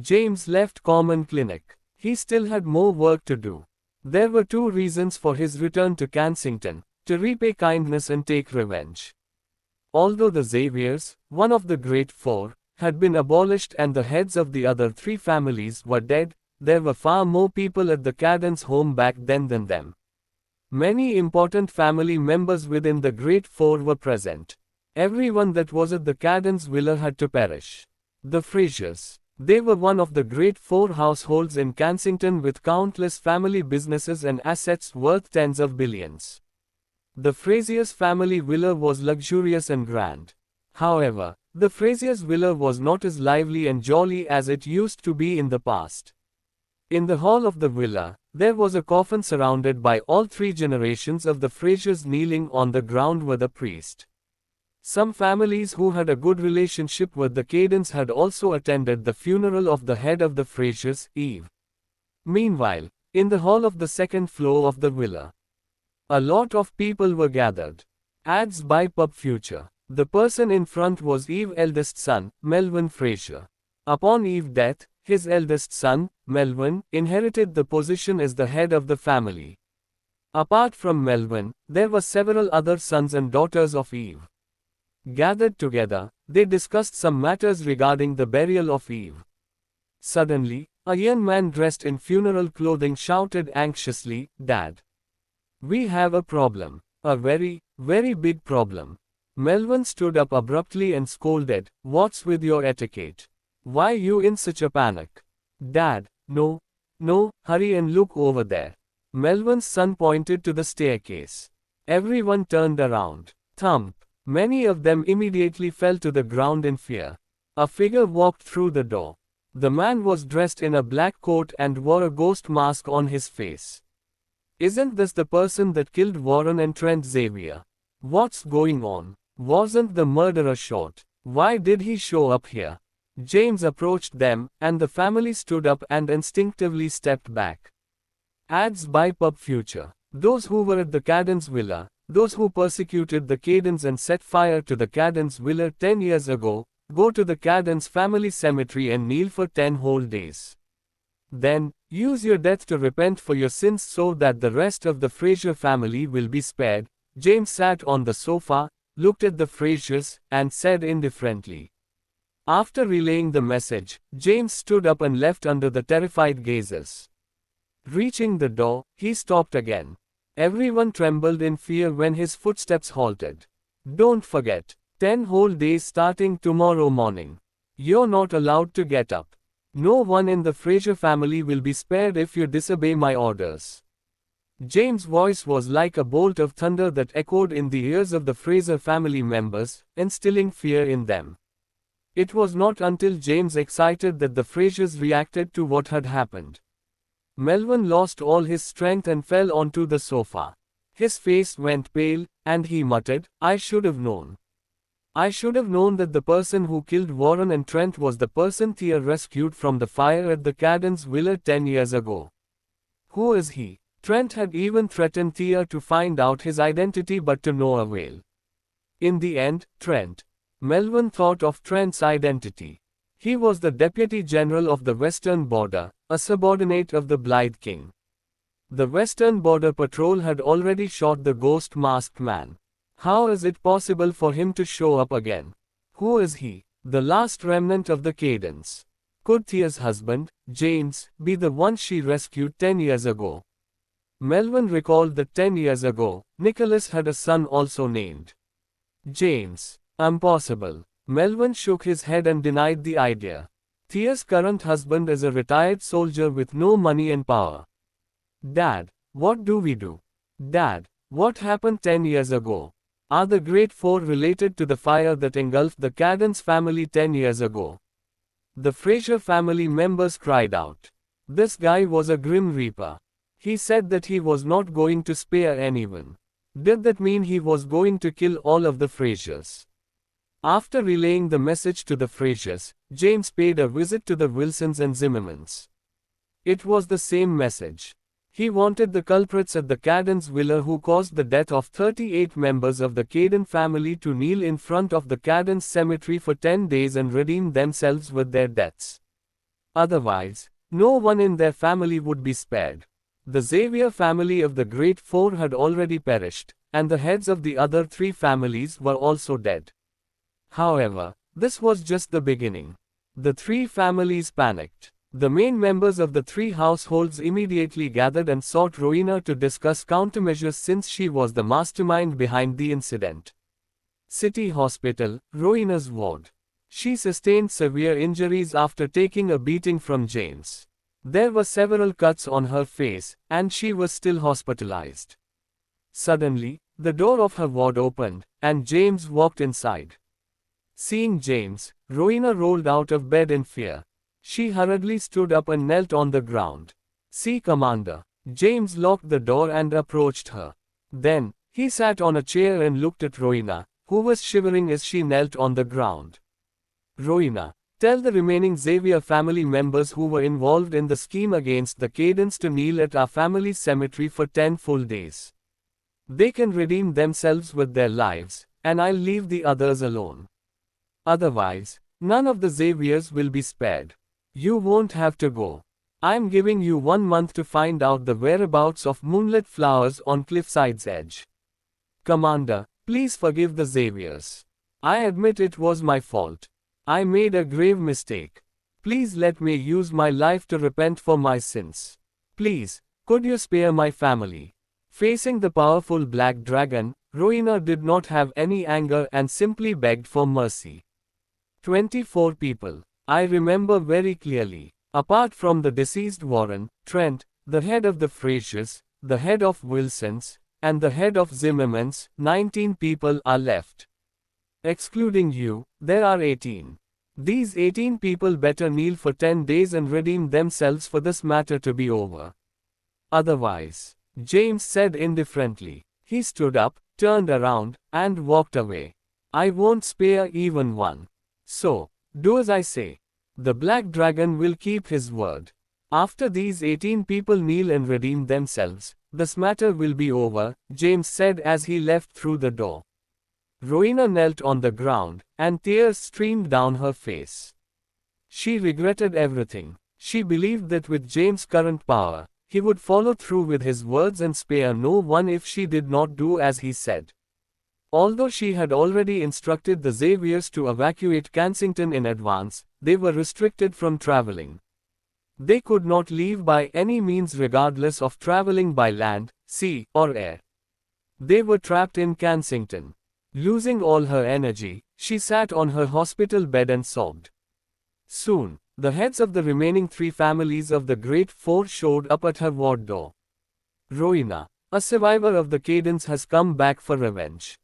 James left Common Clinic. He still had more work to do. There were two reasons for his return to Kensington: to repay kindness and take revenge. Although the Xaviers, one of the Great Four, had been abolished and the heads of the other three families were dead, there were far more people at the Caddens home back then than them. Many important family members within the Great Four were present. Everyone that was at the Caddens villa had to perish. The Frasers. They were one of the Great Four households in Kensington with countless family businesses and assets worth tens of billions. The Frasers family villa was luxurious and grand. However, the Frasers villa was not as lively and jolly as it used to be in the past. In the hall of the villa, there was a coffin surrounded by all three generations of the Frasers. Kneeling on the ground were the priest. Some families who had a good relationship with the Caddens had also attended the funeral of the head of the Frasers, Eve. Meanwhile, in the hall of the second floor of the villa, a lot of people were gathered. Ads by Pub Future. The person in front was Eve's eldest son, Melvin Fraser. Upon Eve's death, his eldest son, Melvin, inherited the position as the head of the family. Apart from Melvin, there were several other sons and daughters of Eve. Gathered together, they discussed some matters regarding the burial of Eve. Suddenly, a young man dressed in funeral clothing shouted anxiously, "Dad! We have a problem. A very, very big problem." Melvin stood up abruptly and scolded, "What's with your etiquette? Why you in such a panic?" "Dad, no, hurry and look over there." Melvin's son pointed to the staircase. Everyone turned around. Thump. Many of them immediately fell to the ground in fear. A figure walked through the door. The man was dressed in a black coat and wore a ghost mask on his face. "Isn't this the person that killed Warren and Trent Xavier? What's going on? Wasn't the murderer shot?" Why did he show up here? James approached them, and the family stood up and instinctively stepped back. Ads by Pub Future. Those who were at the Cadence Villa, those who persecuted the Cadence and set fire to the Cadence Villa 10 years ago, go to the Cadence family cemetery and kneel for 10 whole days. Then, use your death to repent for your sins so that the rest of the Fraser family will be spared. James sat on the sofa, looked at the Frasers, and said indifferently. After relaying the message, James stood up and left under the terrified gazes. Reaching the door, he stopped again. Everyone trembled in fear when his footsteps halted. Don't forget, 10 whole days starting tomorrow morning. You're not allowed to get up. No one in the Fraser family will be spared if you disobey my orders. James' voice was like a bolt of thunder that echoed in the ears of the Fraser family members, instilling fear in them. It was not until James excited that the Frasers reacted to what had happened. Melvin lost all his strength and fell onto the sofa. His face went pale, and he muttered, "I should have known. I should have known that the person who killed Warren and Trent was the person Thea rescued from the fire at the Cadence Villa 10 years ago. Who is he?" Trent had even threatened Thea to find out his identity but to no avail. In the end, Melvin thought of Trent's identity. He was the Deputy General of the Western Border, a subordinate of the Blythe King. The Western Border Patrol had already shot the ghost masked man. How is it possible for him to show up again? Who is he? The last remnant of the Cadence. Could Thea's husband, James, be the one she rescued 10 years ago? Melvin recalled that 10 years ago, Nicholas had a son also named James. Impossible. Melvin shook his head and denied the idea. Thea's current husband is a retired soldier with no money and power. Dad, what do we do? Dad, what happened 10 years ago? Are the Great Four related to the fire that engulfed the Cadence family 10 years ago? The Fraser family members cried out. This guy was a grim reaper. He said that he was not going to spare anyone. Did that mean he was going to kill all of the Frasers? After relaying the message to the Frasers, James paid a visit to the Wilsons and Zimmermans. It was the same message. He wanted the culprits at the Cadence Villa who caused the death of 38 members of the Cadence family to kneel in front of the Cadence cemetery for 10 days and redeem themselves with their deaths. Otherwise, no one in their family would be spared. The Xavier family of the Great Four had already perished, and the heads of the other 3 families were also dead. However, this was just the beginning. The 3 families panicked. The main members of the 3 households immediately gathered and sought Rowena to discuss countermeasures since she was the mastermind behind the incident. City Hospital, Rowena's ward. She sustained severe injuries after taking a beating from James. There were several cuts on her face, and she was still hospitalized. Suddenly, the door of her ward opened, and James walked inside. Seeing James, Rowena rolled out of bed in fear. She hurriedly stood up and knelt on the ground. "See, Commander." James locked the door and approached her. Then, he sat on a chair and looked at Rowena, who was shivering as she knelt on the ground. "Rowena, tell the remaining Xavier family members who were involved in the scheme against the Cadence to kneel at our family cemetery for 10 full days. They can redeem themselves with their lives, and I'll leave the others alone. Otherwise, none of the Xaviers will be spared. You won't have to go. I'm giving you 1 month to find out the whereabouts of moonlit flowers on Cliffside's edge. Commander, please forgive the Xaviers. I admit it was my fault. I made a grave mistake. Please let me use my life to repent for my sins. Please, could you spare my family?" Facing the powerful black dragon, Rowena did not have any anger and simply begged for mercy. 24 people. I remember very clearly. Apart from the deceased Warren, Trent, the head of the Frasers, the head of Wilsons, and the head of Zimmermans, 19 people are left. Excluding you, there are 18. These 18 people better kneel for 10 days and redeem themselves for this matter to be over. Otherwise, James said indifferently. He stood up, turned around, and walked away. I won't spare even one. So, do as I say. The Black Dragon will keep his word. After these 18 people kneel and redeem themselves, this matter will be over, James said as he left through the door. Rowena knelt on the ground, and tears streamed down her face. She regretted everything. She believed that with James' current power, he would follow through with his words and spare no one if she did not do as he said. Although she had already instructed the Xaviers to evacuate Kensington in advance, they were restricted from traveling. They could not leave by any means regardless of traveling by land, sea, or air. They were trapped in Kensington. Losing all her energy, she sat on her hospital bed and sobbed. Soon, the heads of the remaining 3 families of the Great Four showed up at her ward door. Rowena, a survivor of the Cadence, has come back for revenge.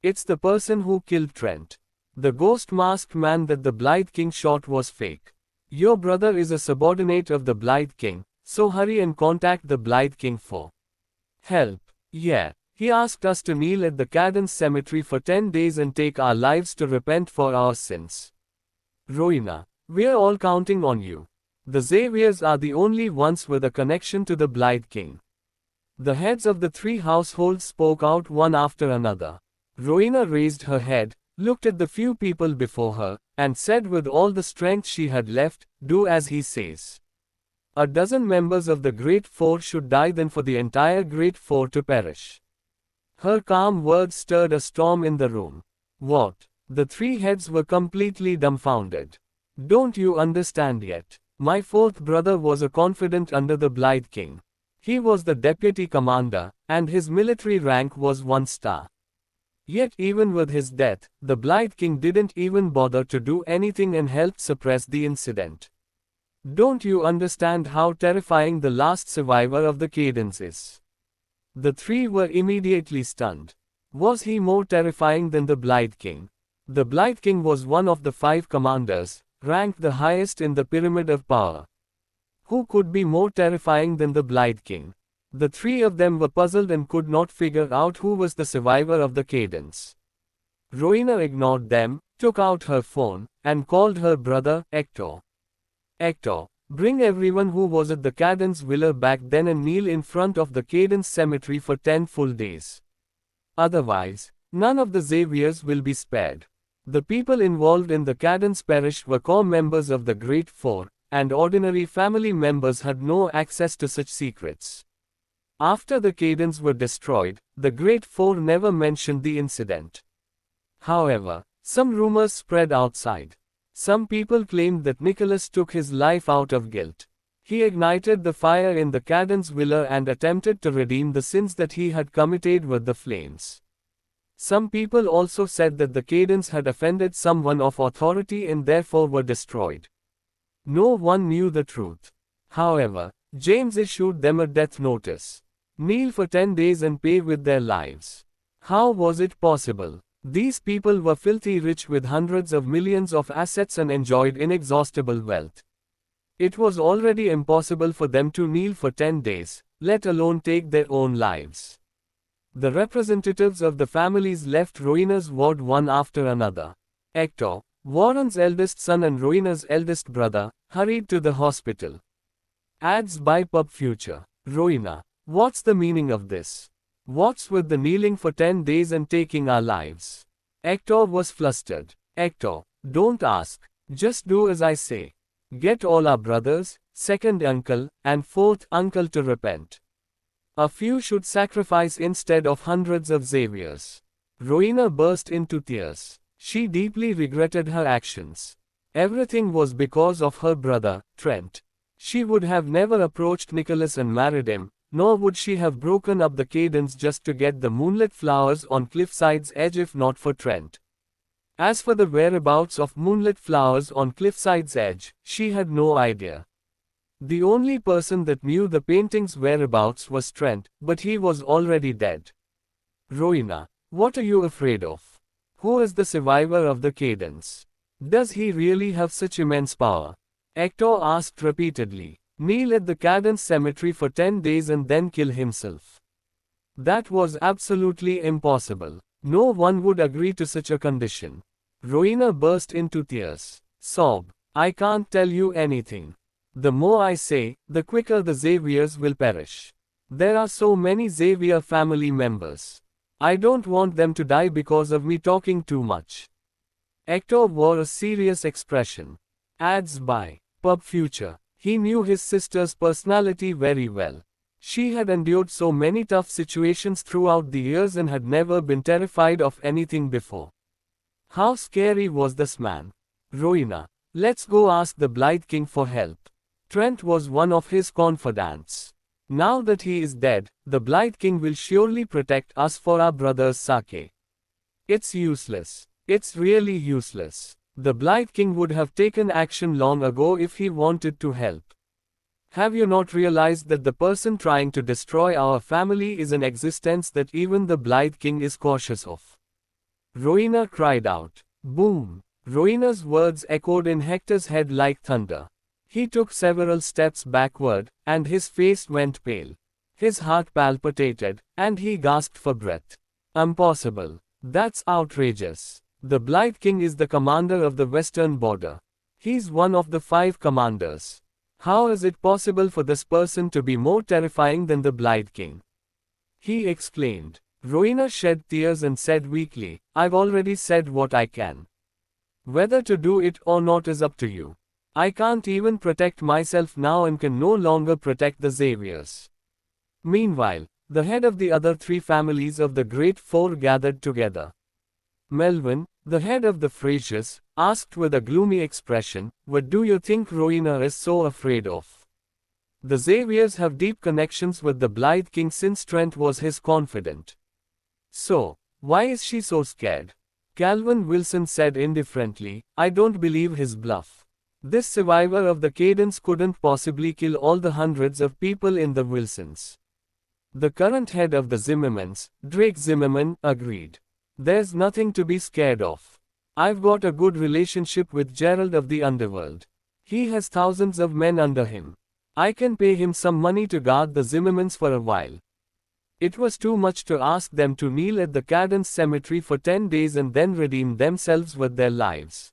It's the person who killed Trent. The ghost-masked man that the Blythe King shot was fake. Your brother is a subordinate of the Blythe King, so hurry and contact the Blythe King for help. Yeah, he asked us to kneel at the Cadence Cemetery for 10 days and take our lives to repent for our sins. Rowena, we're all counting on you. The Xaviers are the only ones with a connection to the Blythe King. The heads of the 3 households spoke out one after another. Rowena raised her head, looked at the few people before her, and said with all the strength she had left, "Do as he says." A dozen members of the Great Four should die than for the entire Great Four to perish. Her calm words stirred a storm in the room. What? The 3 heads were completely dumbfounded. Don't you understand yet? My 4th brother was a confidant under the Blythe King. He was the deputy commander, and his military rank was 1 star. Yet even with his death, the Blythe King didn't even bother to do anything and helped suppress the incident. Don't you understand how terrifying the last survivor of the Cadence is? The 3 were immediately stunned. Was he more terrifying than the Blythe King? The Blythe King was one of the 5 commanders, ranked the highest in the pyramid of power. Who could be more terrifying than the Blythe King? The 3 of them were puzzled and could not figure out who was the survivor of the Cadence. Rowena ignored them, took out her phone, and called her brother, Hector. Hector, bring everyone who was at the Cadence Villa back then and kneel in front of the Cadence Cemetery for 10 full days. Otherwise, none of the Xaviers will be spared. The people involved in the Cadence Parish were core members of the Great Four, and ordinary family members had no access to such secrets. After the Cadence were destroyed, the Great Four never mentioned the incident. However, some rumors spread outside. Some people claimed that Nicholas took his life out of guilt. He ignited the fire in the Cadence Villa and attempted to redeem the sins that he had committed with the flames. Some people also said that the Cadence had offended someone of authority and therefore were destroyed. No one knew the truth. However, James issued them a death notice. Kneel for 10 days and pay with their lives. How was it possible? These people were filthy rich with hundreds of millions of assets and enjoyed inexhaustible wealth. It was already impossible for them to kneel for 10 days, let alone take their own lives. The representatives of the families left Rowena's ward one after another. Hector, Warren's eldest son and Rowena's eldest brother, hurried to the hospital. Ads by Pub Future. Rowena, what's the meaning of this? What's with the kneeling for 10 days and taking our lives? Hector was flustered. Hector, don't ask. Just do as I say. Get all our brothers, second uncle, and fourth uncle to repent. A few should sacrifice instead of hundreds of Xaviers. Rowena burst into tears. She deeply regretted her actions. Everything was because of her brother, Trent. She would have never approached Nicholas and married him, nor would she have broken up the Cadence just to get the moonlit flowers on Cliffside's edge if not for Trent. As for the whereabouts of moonlit flowers on Cliffside's edge, she had no idea. The only person that knew the painting's whereabouts was Trent, but he was already dead. Rowena, what are you afraid of? Who is the survivor of the Cadence? Does he really have such immense power? Hector asked repeatedly. Kneel at the Cadence Cemetery for 10 days and then kill himself. That was absolutely impossible. No one would agree to such a condition. Rowena burst into tears. Sob. I can't tell you anything. The more I say, the quicker the Xaviers will perish. There are so many Xavier family members. I don't want them to die because of me talking too much. Hector wore a serious expression. Adds by Pub Future. He knew his sister's personality very well. She had endured so many tough situations throughout the years and had never been terrified of anything before. How scary was this man? Rowena. Let's go ask the Blight King for help. Trent was one of his confidants. Now that he is dead, the Blight King will surely protect us for our brother's sake. It's useless. It's really useless. The Blight King would have taken action long ago if he wanted to help. Have you not realized that the person trying to destroy our family is an existence that even the Blight King is cautious of? Rowena cried out. Boom! Rowena's words echoed in Hector's head like thunder. He took several steps backward, and his face went pale. His heart palpitated, and he gasped for breath. Impossible. That's outrageous. The Blight King is the commander of the Western Border. He's one of the 5 commanders. How is it possible for this person to be more terrifying than the Blight King? He explained. Rowena shed tears and said weakly, I've already said what I can. Whether to do it or not is up to you. I can't even protect myself now and can no longer protect the Xaviers. Meanwhile, the head of the other 3 families of the Great Four gathered together. Melvin, the head of the Frasers, asked with a gloomy expression, what do you think Rowena is so afraid of? The Xaviers have deep connections with the Blight King since Trent was his confidant. So, why is she so scared? Calvin Wilson said indifferently, I don't believe his bluff. This survivor of the Cadence couldn't possibly kill all the hundreds of people in the Wilsons. The current head of the Zimmermans, Drake Zimmerman, agreed. There's nothing to be scared of. I've got a good relationship with Gerald of the Underworld. He has thousands of men under him. I can pay him some money to guard the Zimmermans for a while. It was too much to ask them to kneel at the Cadence cemetery for 10 days and then redeem themselves with their lives.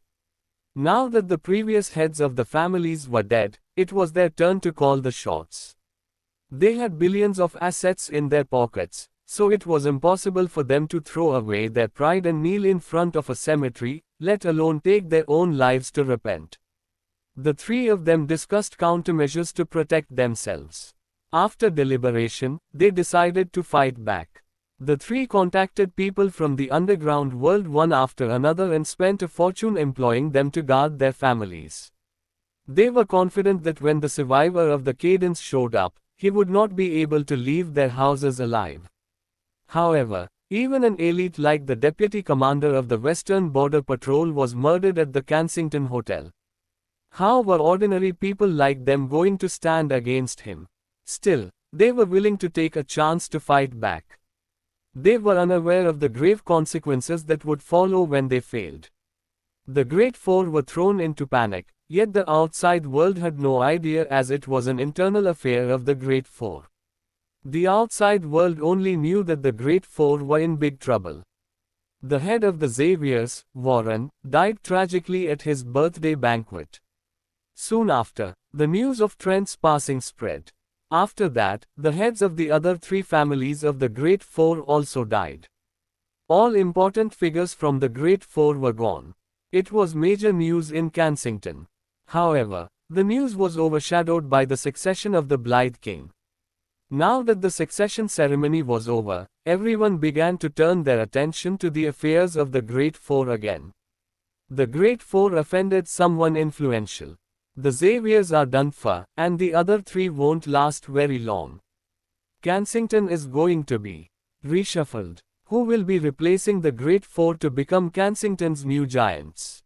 Now that the previous heads of the families were dead, it was their turn to call the shots. They had billions of assets in their pockets, so it was impossible for them to throw away their pride and kneel in front of a cemetery, let alone take their own lives to repent. The 3 of them discussed countermeasures to protect themselves. After deliberation, they decided to fight back. The 3 contacted people from the underground world one after another and spent a fortune employing them to guard their families. They were confident that when the survivor of the Cadence showed up, he would not be able to leave their houses alive. However, even an elite like the deputy commander of the Western Border Patrol was murdered at the Kensington Hotel. How were ordinary people like them going to stand against him? Still, they were willing to take a chance to fight back. They were unaware of the grave consequences that would follow when they failed. The Great Four were thrown into panic, yet the outside world had no idea as it was an internal affair of the Great Four. The outside world only knew that the Great Four were in big trouble. The head of the Xaviers, Warren, died tragically at his birthday banquet. Soon after, the news of Trent's passing spread. After that, the heads of the other 3 families of the Great Four also died. All important figures from the Great Four were gone. It was major news in Kensington. However, the news was overshadowed by the succession of the Blight King. Now that the succession ceremony was over, everyone began to turn their attention to the affairs of the Great Four again. The Great Four offended someone influential. The Xaviers are done for, and the other 3 won't last very long. Kensington is going to be reshuffled. Who will be replacing the Great Four to become Kensington's new giants?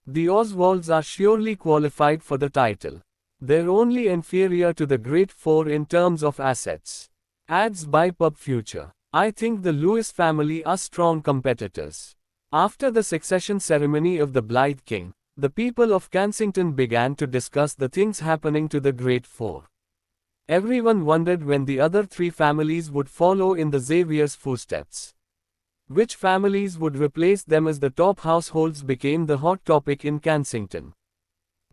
The Oswalds are surely qualified for the title. They're only inferior to the Great Four in terms of assets. Adds by Pub Future. I think the Lewis family are strong competitors. After the succession ceremony of the Blight King, the people of Kensington began to discuss the things happening to the Great Four. Everyone wondered when the other 3 families would follow in the Xavier's footsteps. Which families would replace them as the top households became the hot topic in Kensington.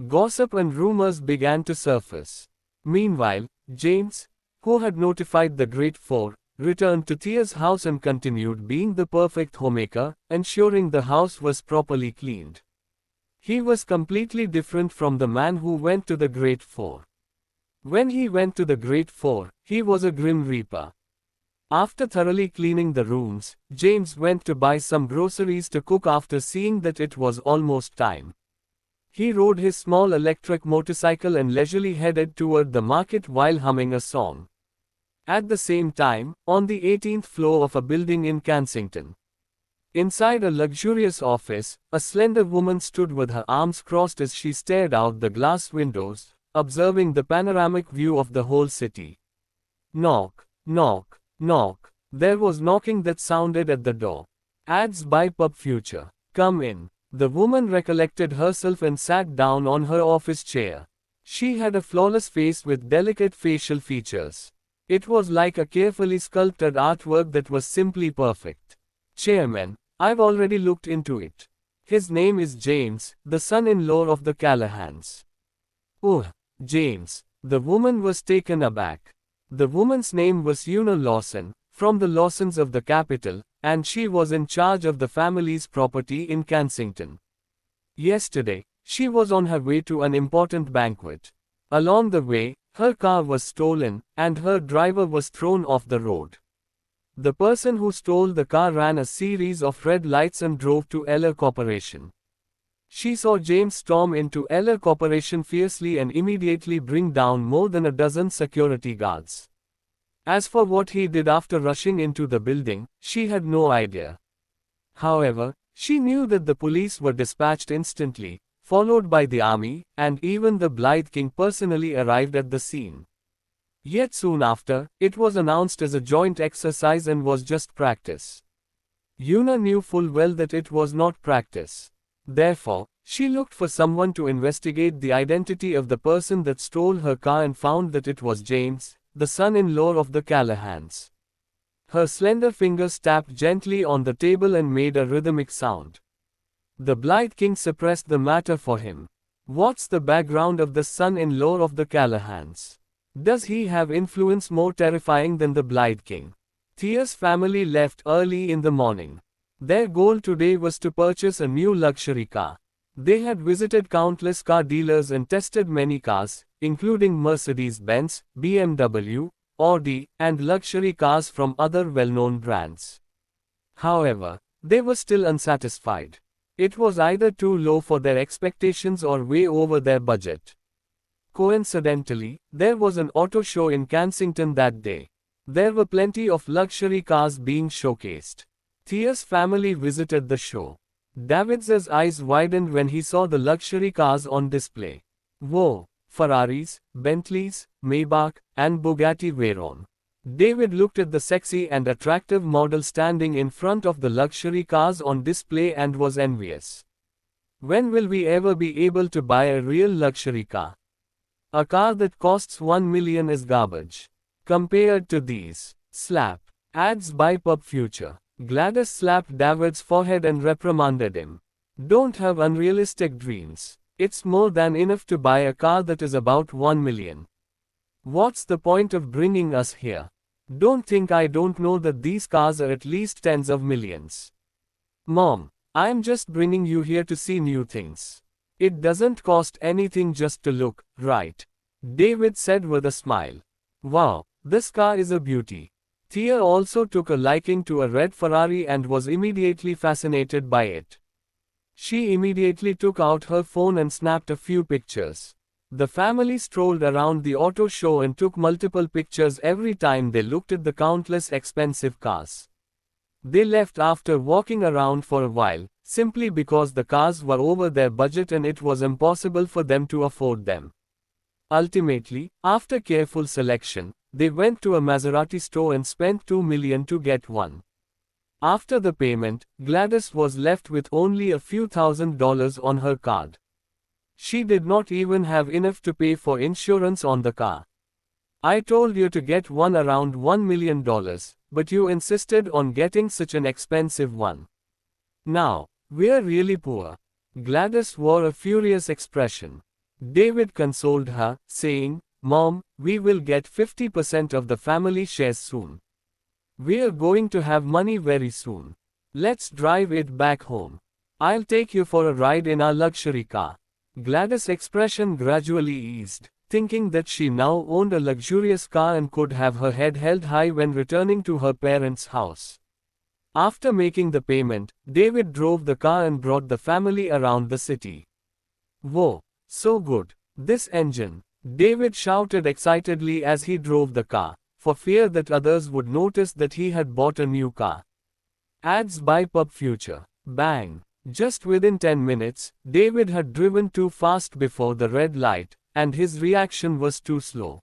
Gossip and rumors began to surface. Meanwhile, James, who had notified the Great Four, returned to Thea's house and continued being the perfect homemaker, ensuring the house was properly cleaned. He was completely different from the man who went to the Great Four. When he went to the Great Four, he was a grim reaper. After thoroughly cleaning the rooms, James went to buy some groceries to cook after seeing that it was almost time. He rode his small electric motorcycle and leisurely headed toward the market while humming a song. At the same time, on the 18th floor of a building in Kensington, inside a luxurious office, a slender woman stood with her arms crossed as she stared out the glass windows, observing the panoramic view of the whole city. Knock, knock, knock. There was knocking that sounded at the door. Ads by Pub Future. Come in. The woman recollected herself and sat down on her office chair. She had a flawless face with delicate facial features. It was like a carefully sculpted artwork that was simply perfect. Chairman, I've already looked into it. His name is James, the son-in-law of the Callahans. Oh, James. The woman was taken aback. The woman's name was Una Lawson, from the Lawsons of the capital, and she was in charge of the family's property in Kensington. Yesterday, she was on her way to an important banquet. Along the way, her car was stolen, and her driver was thrown off the road. The person who stole the car ran a series of red lights and drove to Eller Corporation. She saw James storm into Eller Corporation fiercely and immediately bring down more than a dozen security guards. As for what he did after rushing into the building, she had no idea. However, she knew that the police were dispatched instantly, followed by the army, and even the Blythe King personally arrived at the scene. Yet soon after, it was announced as a joint exercise and was just practice. Una knew full well that it was not practice. Therefore, she looked for someone to investigate the identity of the person that stole her car and found that it was James, the son-in-law of the Callahans. Her slender fingers tapped gently on the table and made a rhythmic sound. The Blythe King suppressed the matter for him. What's the background of the son-in-law of the Callahans? Does he have influence more terrifying than the Blythe King? Thea's family left early in the morning. Their goal today was to purchase a new luxury car. They had visited countless car dealers and tested many cars, including Mercedes-Benz, BMW, Audi, and luxury cars from other well-known brands. However, they were still unsatisfied. It was either too low for their expectations or way over their budget. Coincidentally, there was an auto show in Kensington that day. There were plenty of luxury cars being showcased. Thea's family visited the show. David's eyes widened when he saw the luxury cars on display. Whoa! Ferraris, Bentleys, Maybach, and Bugatti Veyron. David looked at the sexy and attractive model standing in front of the luxury cars on display and was envious. When will we ever be able to buy a real luxury car? A car that costs $1 million is garbage. Compared to these. Slap. Ads by Pub Future. Gladys slapped David's forehead and reprimanded him. Don't have unrealistic dreams. It's more than enough to buy a car that is about $1 million. What's the point of bringing us here? Don't think I don't know that these cars are at least tens of millions. Mom, I'm just bringing you here to see new things. It doesn't cost anything just to look, right? David said with a smile. Wow, this car is a beauty. Thea also took a liking to a red Ferrari and was immediately fascinated by it. She immediately took out her phone and snapped a few pictures. The family strolled around the auto show and took multiple pictures every time they looked at the countless expensive cars. They left after walking around for a while, simply because the cars were over their budget and it was impossible for them to afford them. Ultimately, after careful selection, they went to a Maserati store and spent $2 million to get one. After the payment, Gladys was left with only a few $1,000s on her card. She did not even have enough to pay for insurance on the car. I told you to get one around $1 million, but you insisted on getting such an expensive one. Now, we're really poor. Gladys wore a furious expression. David consoled her, saying, Mom, we will get 50% of the family shares soon. We're going to have money very soon. Let's drive it back home. I'll take you for a ride in our luxury car. Gladys' expression gradually eased, thinking that she now owned a luxurious car and could have her head held high when returning to her parents' house. After making the payment, David drove the car and brought the family around the city. Whoa, so good. This engine, David shouted excitedly as he drove the car, for fear that others would notice that he had bought a new car. Ads by Pub Future. Bang. Just within 10 minutes, David had driven too fast before the red light, and his reaction was too slow.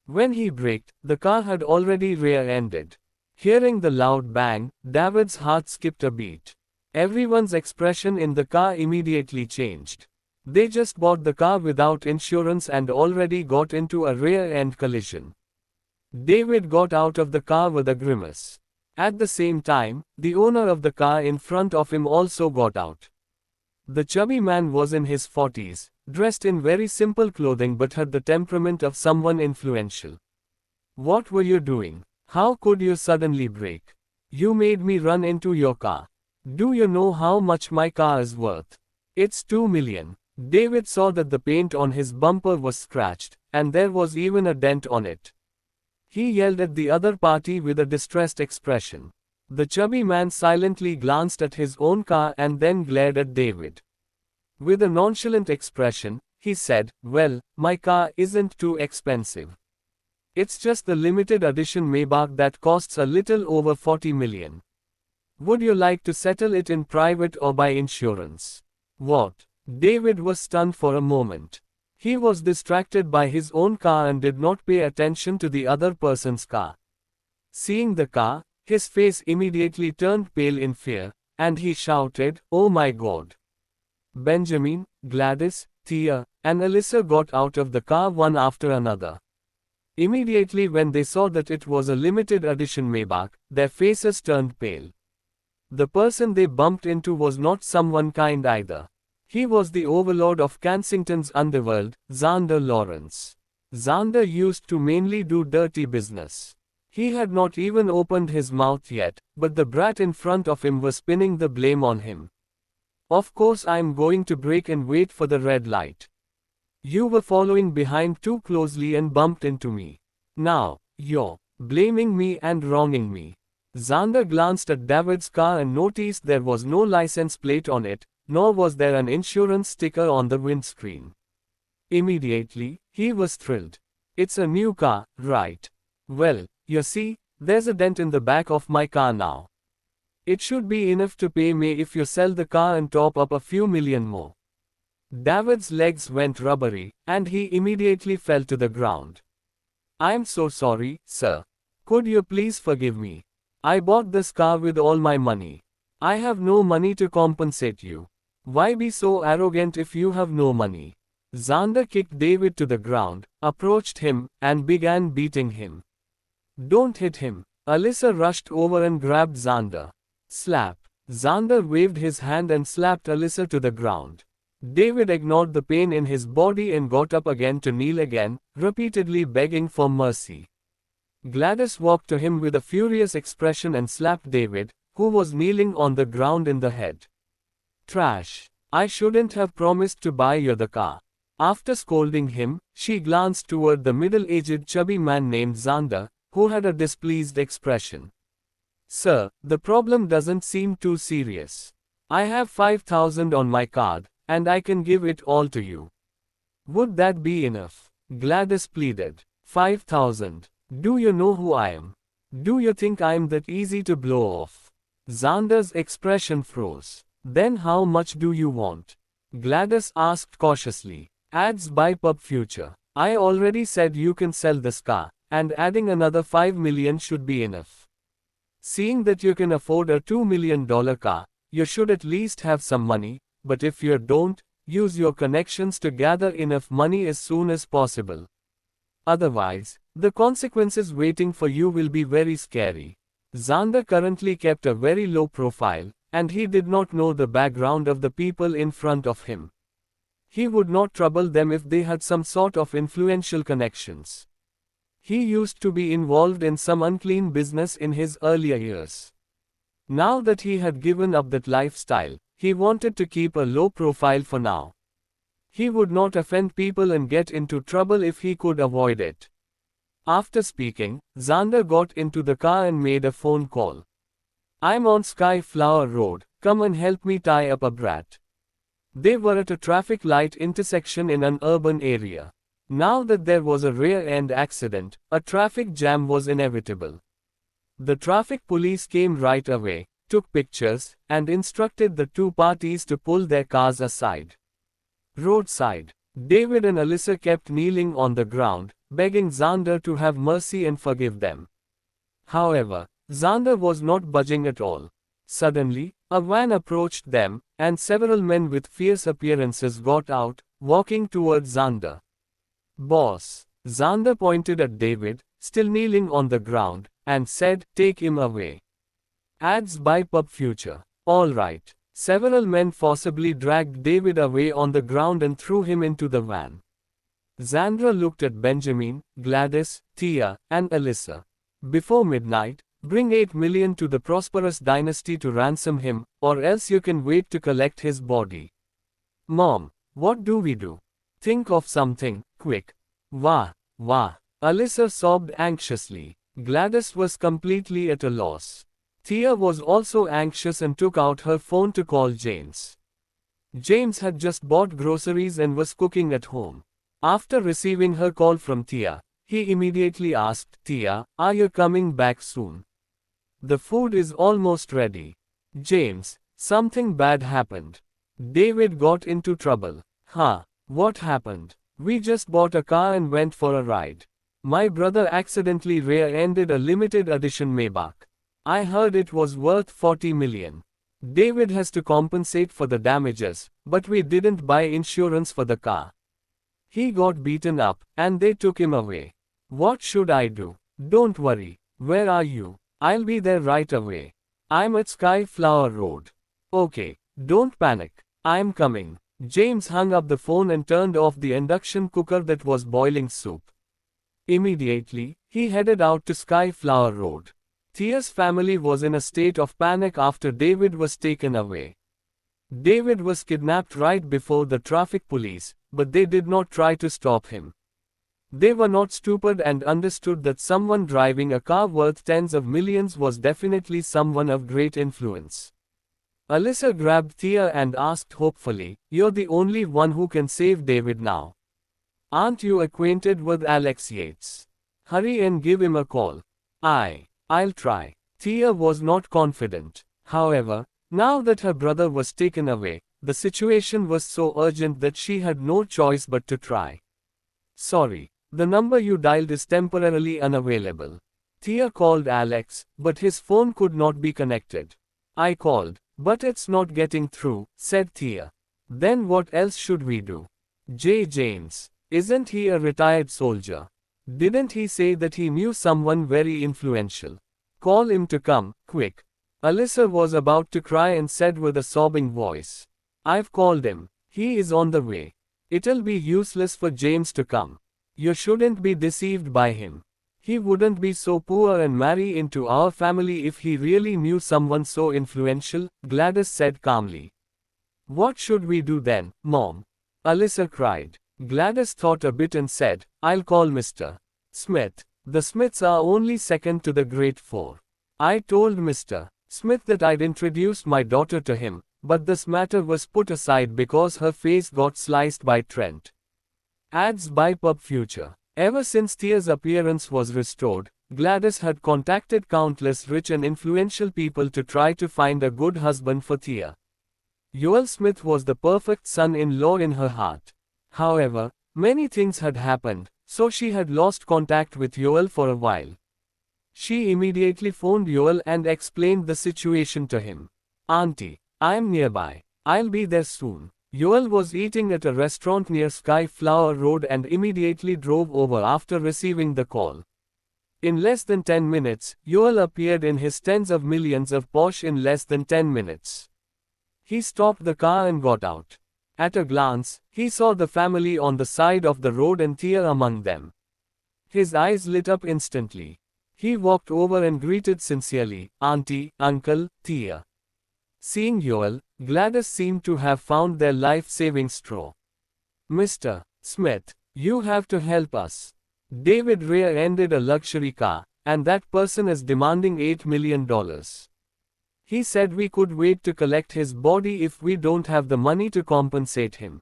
When he braked, the car had already rear-ended. Hearing the loud bang, David's heart skipped a beat. Everyone's expression in the car immediately changed. They just bought the car without insurance and already got into a rear-end collision. David got out of the car with a grimace. At the same time, the owner of the car in front of him also got out. The chubby man was in his 40s, dressed in very simple clothing but had the temperament of someone influential. What were you doing? How could you suddenly brake? You made me run into your car. Do you know how much my car is worth? It's $2 million. David saw that the paint on his bumper was scratched, and there was even a dent on it. He yelled at the other party with a distressed expression. The chubby man silently glanced at his own car and then glared at David. With a nonchalant expression, he said, Well, my car isn't too expensive. It's just the limited edition Maybach that costs a little over $40 million. Would you like to settle it in private or by insurance? What? David was stunned for a moment. He was distracted by his own car and did not pay attention to the other person's car. Seeing the car, his face immediately turned pale in fear, and he shouted, Oh my God! Benjamin, Gladys, Thea, and Alyssa got out of the car one after another. Immediately when they saw that it was a limited edition Maybach, their faces turned pale. The person they bumped into was not someone kind either. He was the overlord of Kensington's underworld, Xander Lawrence. Xander used to mainly do dirty business. He had not even opened his mouth yet, but the brat in front of him was pinning the blame on him. Of course I'm going to brake and wait for the red light. You were following behind too closely and bumped into me. Now, you're blaming me and wronging me. Xander glanced at David's car and noticed there was no license plate on it, nor was there an insurance sticker on the windscreen. Immediately, he was thrilled. It's a new car, right? Well, you see, there's a dent in the back of my car now. It should be enough to pay me if you sell the car and top up a few million more. David's legs went rubbery, and he immediately fell to the ground. I'm so sorry, sir. Could you please forgive me? I bought this car with all my money. I have no money to compensate you. Why be so arrogant if you have no money? Xander kicked David to the ground, approached him, and began beating him. Don't hit him. Alyssa rushed over and grabbed Xander. Slap. Xander waved his hand and slapped Alyssa to the ground. David ignored the pain in his body and got up again to kneel again, repeatedly begging for mercy. Gladys walked to him with a furious expression and slapped David, who was kneeling on the ground in the head. Trash. I shouldn't have promised to buy you the car. After scolding him, she glanced toward the middle-aged chubby man named Xander, who had a displeased expression. Sir, the problem doesn't seem too serious. I have $5,000 on my card, and I can give it all to you. Would that be enough? Gladys pleaded. 5,000. Do you know who I am? Do you think I'm that easy to blow off? Xander's expression froze. Then how much do you want? Gladys asked cautiously. Ads by Pub Future. I already said you can sell this car, and adding another $5 million should be enough. Seeing that you can afford a $2 million car, you should at least have some money, but if you don't, use your connections to gather enough money as soon as possible. Otherwise, the consequences waiting for you will be very scary. Xander currently kept a very low profile, and he did not know the background of the people in front of him. He would not trouble them if they had some sort of influential connections. He used to be involved in some unclean business in his earlier years. Now that he had given up that lifestyle, he wanted to keep a low profile for now. He would not offend people and get into trouble if he could avoid it. After speaking, Xander got into the car and made a phone call. "I'm on Skyflower Road, come and help me tie up a brat." They were at a traffic light intersection in an urban area. Now that there was a rear-end accident, a traffic jam was inevitable. The traffic police came right away, took pictures, and instructed the two parties to pull their cars aside. Roadside, David and Alyssa kept kneeling on the ground, begging Xander to have mercy and forgive them. However, Xander was not budging at all. Suddenly, a van approached them, and several men with fierce appearances got out, walking towards Xander. "Boss," Xander pointed at David, still kneeling on the ground, and said, "Take him away." Ads by Pub Future. All right. Several men forcibly dragged David away on the ground and threw him into the van. Xander looked at Benjamin, Gladys, Tia, and Alyssa. "Before midnight, bring 8 million to the Prosperous Dynasty to ransom him, or else you can wait to collect his body." "Mom, what do we do? Think of something, quick." "Wah, wah." Alyssa sobbed anxiously. Gladys was completely at a loss. Tia was also anxious and took out her phone to call James. James had just bought groceries and was cooking at home. After receiving her call from Tia, he immediately asked, "Tia, are you coming back soon? The food is almost ready." "James, something bad happened. David got into trouble." "Huh, what happened?" "We just bought a car and went for a ride. My brother accidentally rear-ended a limited edition Maybach. I heard it was worth 40 million. David has to compensate for the damages, but we didn't buy insurance for the car. He got beaten up, and they took him away. What should I do?" "Don't worry. Where are you?" "I'll be there right away. I'm at Skyflower Road." "Okay, don't panic. I'm coming." James hung up the phone and turned off the induction cooker that was boiling soup. Immediately, he headed out to Skyflower Road. Tia's family was in a state of panic after David was taken away. David was kidnapped right before the traffic police, but they did not try to stop him. They were not stupid and understood that someone driving a car worth tens of millions was definitely someone of great influence. Alyssa grabbed Tia and asked hopefully, "You're the only one who can save David now. Aren't you acquainted with Alex Yates? Hurry and give him a call." I'll try." Tia was not confident. However, now that her brother was taken away, the situation was so urgent that she had no choice but to try. "Sorry, the number you dialed is temporarily unavailable." Tia called Alex, but his phone could not be connected. "I called, but it's not getting through," said Tia. "Then what else should we do?" James. "Isn't he a retired soldier? Didn't he say that he knew someone very influential? Call him to come, quick." Alyssa was about to cry and said with a sobbing voice, "I've called him. He is on the way. It'll be useless for James to come. You shouldn't be deceived by him. He wouldn't be so poor and marry into our family if he really knew someone so influential," Gladys said calmly. "What should we do then, Mom?" Alyssa cried. Gladys thought a bit and said, "I'll call Mr. Smith. The Smiths are only second to the Great Four. I told Mr. Smith that I'd introduced my daughter to him, but this matter was put aside because her face got sliced by Trent." Ads by Pub Future. Ever since Tia's appearance was restored, Gladys had contacted countless rich and influential people to try to find a good husband for Tia. Yoel Smith was the perfect son-in-law in her heart. However, many things had happened, so she had lost contact with Yoel for a while. She immediately phoned Yoel and explained the situation to him. "Auntie, I'm nearby. I'll be there soon." Yoel was eating at a restaurant near Skyflower Road and immediately drove over after receiving the call. In less than 10 minutes, Yoel appeared in his tens of millions of Porsche in less than 10 minutes. He stopped the car and got out. At a glance, he saw the family on the side of the road and Thea among them. His eyes lit up instantly. He walked over and greeted sincerely, "Auntie, Uncle, Thea." Seeing Yoel, Gladys seemed to have found their life-saving straw. "Mr. Smith, you have to help us. David rear-ended a luxury car, and that person is demanding $8 million. He said we could wait to collect his body if we don't have the money to compensate him.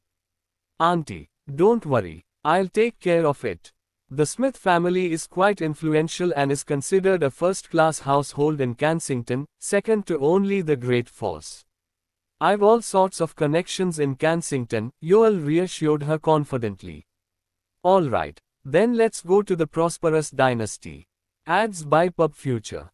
Auntie, don't worry, I'll take care of it. The Smith family is quite influential and is considered a first-class household in Kensington, second to only the Great Falls. I've all sorts of connections in Kensington," Yoel reassured her confidently. "All right, then let's go to the Prosperous Dynasty. Ads by Pub Future."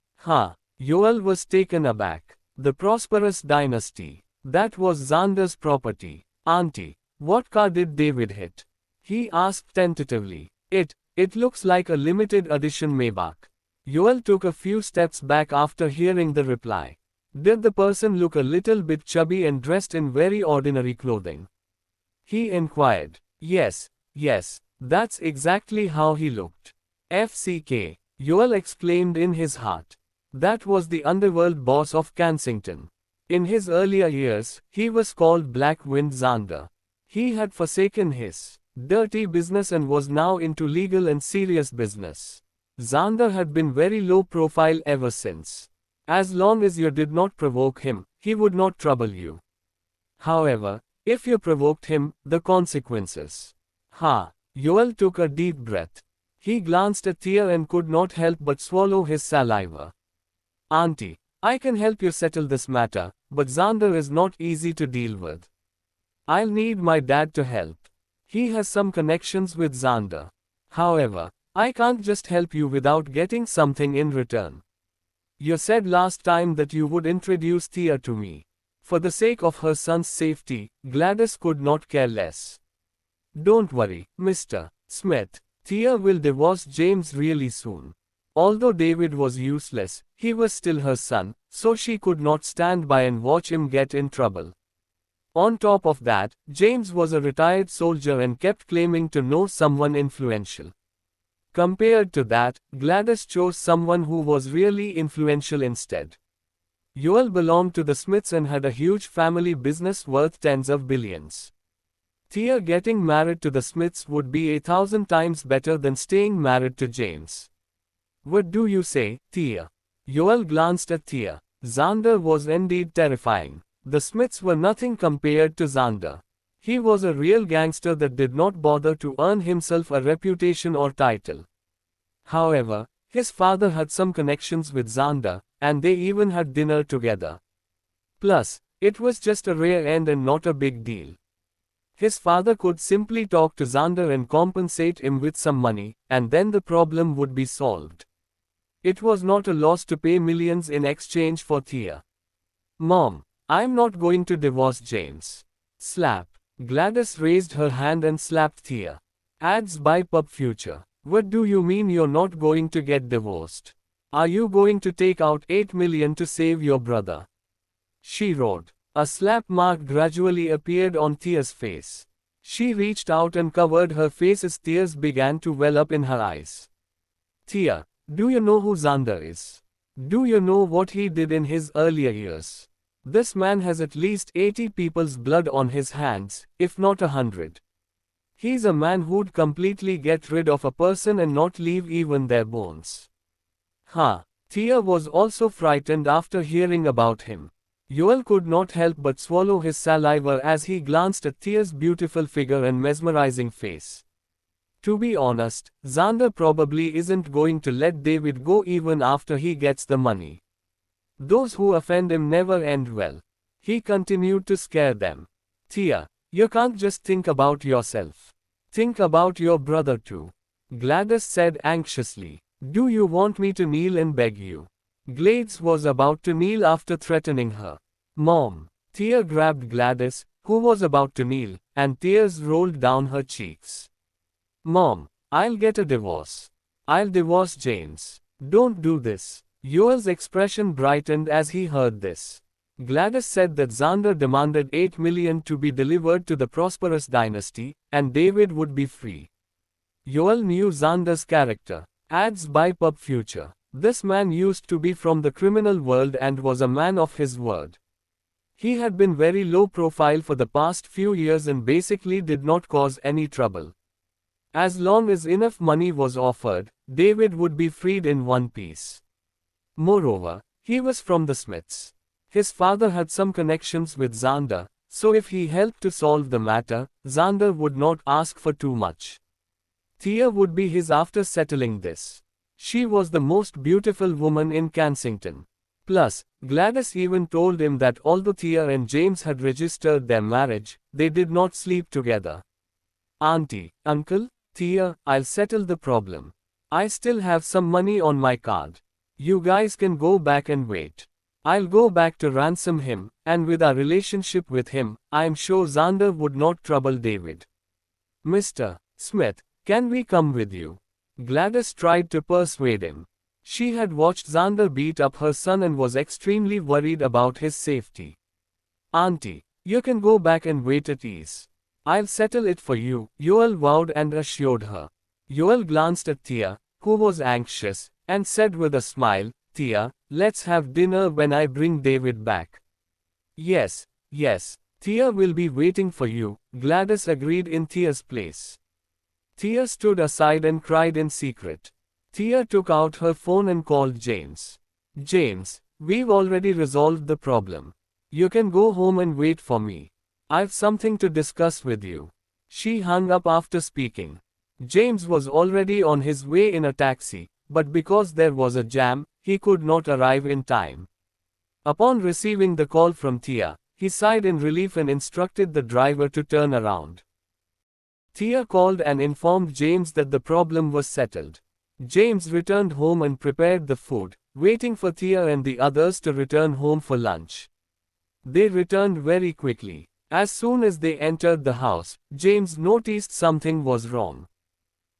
Yoel was taken aback. The Prosperous Dynasty. That was Xander's property. "Auntie, what car did David hit?" he asked tentatively. It looks like a limited edition Maybach." Yoel took a few steps back after hearing the reply. "Did the person look a little bit chubby and dressed in very ordinary clothing?" he inquired. Yes, that's exactly how he looked." FCK, Yoel exclaimed in his heart. That was the underworld boss of Kensington. In his earlier years, he was called Black Wind Xander. He had forsaken his dirty business and was now into legal and serious business. Xander had been very low profile ever since. As long as you did not provoke him, he would not trouble you. However, if you provoked him, the consequences. Yoel took a deep breath. He glanced at Thea and could not help but swallow his saliva. "Auntie, I can help you settle this matter, but Xander is not easy to deal with. I'll need my dad to help. He has some connections with Xander. However, I can't just help you without getting something in return. You said last time that you would introduce Thea to me. For the sake of her son's safety, Gladys could not care less. Don't worry, Mr. Smith, Thea will divorce James really soon. Although David was useless, he was still her son, so she could not stand by and watch him get in trouble. On top of that, James was a retired soldier and kept claiming to know someone influential. Compared to that, Gladys chose someone who was really influential instead. Yoel belonged to the Smiths and had a huge family business worth tens of billions. Thea getting married to the Smiths would be 1,000 times better than staying married to James. What do you say, Thea? Yoel glanced at Thea. Xander was indeed terrifying. The Smiths were nothing compared to Xander. He was a real gangster that did not bother to earn himself a reputation or title. However, his father had some connections with Xander, and they even had dinner together. Plus, it was just a rare end and not a big deal. His father could simply talk to Xander and compensate him with some money, and then the problem would be solved. It was not a loss to pay millions in exchange for Thea. "Mom, I'm not going to divorce James." Slap. Gladys raised her hand and slapped Thea. Ads by Pub Future. What do you mean you're not going to get divorced? Are you going to take out $8 million to save your brother? She roared. A slap mark gradually appeared on Thea's face. She reached out and covered her face as tears began to well up in her eyes. "Thea, do you know who Xander is? Do you know what he did in his earlier years? This man has at least 80 people's blood on his hands, if not 100. He's a man who'd completely get rid of a person and not leave even their bones." Thea was also frightened after hearing about him. Yoel could not help but swallow his saliva as he glanced at Thea's beautiful figure and mesmerizing face. To be honest, Xander probably isn't going to let David go even after he gets the money. Those who offend him never end well. He continued to scare them. "Thea, you can't just think about yourself. Think about your brother too," Gladys said anxiously. "Do you want me to kneel and beg you?" Glades was about to kneel after threatening her. "Mom." Thea grabbed Gladys, who was about to kneel, and tears rolled down her cheeks. "Mom, I'll get a divorce. I'll divorce James. Don't do this. Yoel's expression brightened as he heard this. Gladys said that Xander demanded 8 million to be delivered to the prosperous dynasty, and David would be free. Yoel knew Xander's character. Adds by Pub Future. This man used to be from the criminal world and was a man of his word. He had been very low profile for the past few years and basically did not cause any trouble. As long as enough money was offered, David would be freed in one piece. Moreover, he was from the Smiths. His father had some connections with Xander, so if he helped to solve the matter, Xander would not ask for too much. Thea would be his after settling this. She was the most beautiful woman in Kensington. Plus, Gladys even told him that although Thea and James had registered their marriage, they did not sleep together. Auntie, uncle, Thea, I'll settle the problem. I still have some money on my card. You guys can go back and wait. I'll go back to ransom him, and with our relationship with him, I'm sure Xander would not trouble David. Mr. Smith, can we come with you? Gladys tried to persuade him. She had watched Xander beat up her son and was extremely worried about his safety. Auntie, you can go back and wait at ease. I'll settle it for you, Yoel vowed and assured her. Yoel glanced at Thea, who was anxious, and said with a smile, Thea, let's have dinner when I bring David back. Yes, Thea will be waiting for you, Gladys agreed in Thea's place. Thea stood aside and cried in secret. Thea took out her phone and called James. James, we've already resolved the problem. You can go home and wait for me. I've something to discuss with you. She hung up after speaking. James was already on his way in a taxi, but because there was a jam, he could not arrive in time. Upon receiving the call from Thea, he sighed in relief and instructed the driver to turn around. Thea called and informed James that the problem was settled. James returned home and prepared the food, waiting for Thea and the others to return home for lunch. They returned very quickly. As soon as they entered the house, James noticed something was wrong.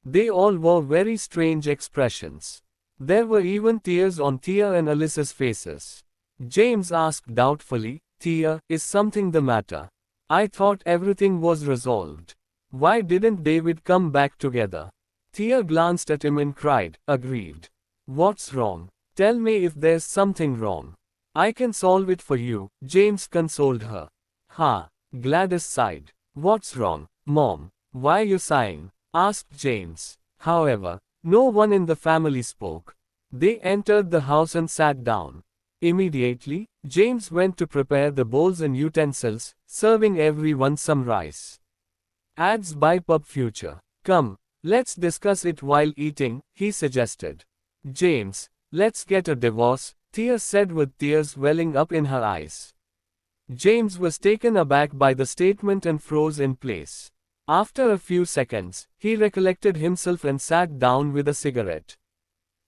They all wore very strange expressions. There were even tears on Thea and Alyssa's faces. James asked doubtfully, Thea, is something the matter? I thought everything was resolved. Why didn't David come back together? Thea glanced at him and cried, aggrieved. What's wrong? Tell me if there's something wrong. I can solve it for you, James consoled her. Gladys sighed. What's wrong, Mom? Why you sighing? Asked James. However, no one in the family spoke. They entered the house and sat down. Immediately, James went to prepare the bowls and utensils, serving everyone some rice. Ads by Pub Future. Come, let's discuss it while eating, he suggested. James, let's get a divorce, Thea said with tears welling up in her eyes. James was taken aback by the statement and froze in place. After a few seconds, he recollected himself and sat down with a cigarette.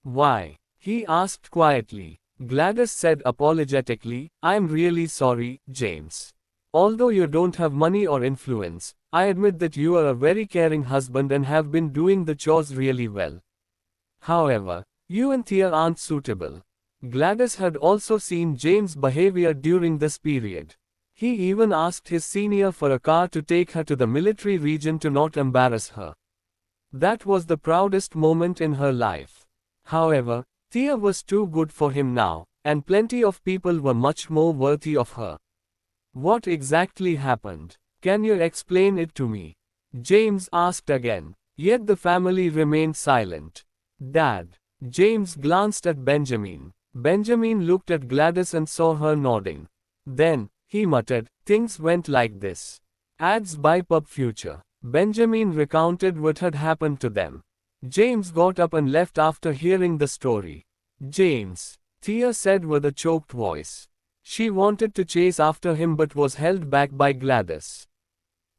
Why? He asked quietly. Gladys said apologetically, I'm really sorry, James. Although you don't have money or influence, I admit that you are a very caring husband and have been doing the chores really well. However, you and Thea aren't suitable. Gladys had also seen James' behavior during this period. He even asked his senior for a car to take her to the military region to not embarrass her. That was the proudest moment in her life. However, Thea was too good for him now, and plenty of people were much more worthy of her. What exactly happened? Can you explain it to me? James asked again. Yet the family remained silent. Dad. James glanced at Benjamin. Benjamin looked at Gladys and saw her nodding. Then, he muttered, things went like this. Ads by Pub Future. Benjamin recounted what had happened to them. James got up and left after hearing the story. James, Thea said with a choked voice. She wanted to chase after him but was held back by Gladys.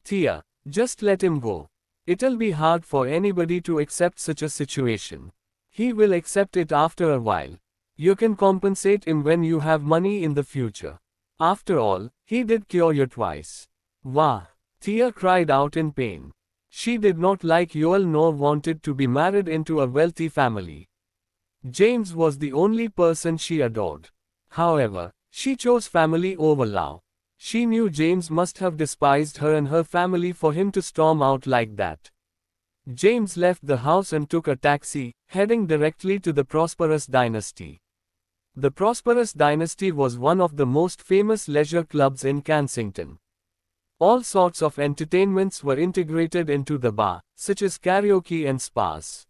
Thea, just let him go. It'll be hard for anybody to accept such a situation. He will accept it after a while. You can compensate him when you have money in the future. After all, he did cure you twice. Wah! Thea cried out in pain. She did not like Yoel nor wanted to be married into a wealthy family. James was the only person she adored. However, she chose family over love. She knew James must have despised her and her family for him to storm out like that. James left the house and took a taxi, heading directly to the Prosperous Dynasty. The Prosperous Dynasty was one of the most famous leisure clubs in Kensington. All sorts of entertainments were integrated into the bar, such as karaoke and spas.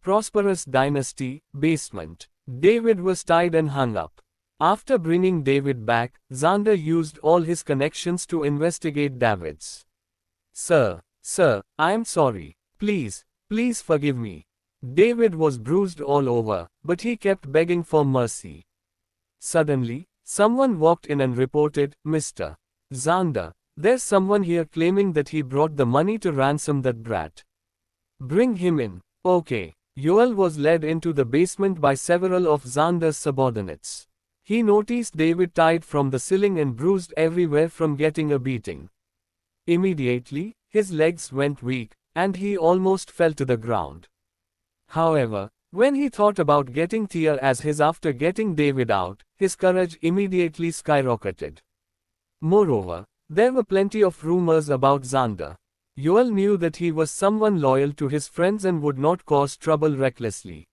Prosperous Dynasty, basement. David was tied and hung up. After bringing David back, Xander used all his connections to investigate David's. Sir, I am sorry. Please forgive me. David was bruised all over, but he kept begging for mercy. Suddenly, someone walked in and reported, Mr. Xander, there's someone here claiming that he brought the money to ransom that brat. Bring him in. Okay. Yoel was led into the basement by several of Xander's subordinates. He noticed David tied from the ceiling and bruised everywhere from getting a beating. Immediately, his legs went weak, and he almost fell to the ground. However, when he thought about getting Thea as his after getting David out, his courage immediately skyrocketed. Moreover, there were plenty of rumors about Xander. Yoel knew that he was someone loyal to his friends and would not cause trouble recklessly.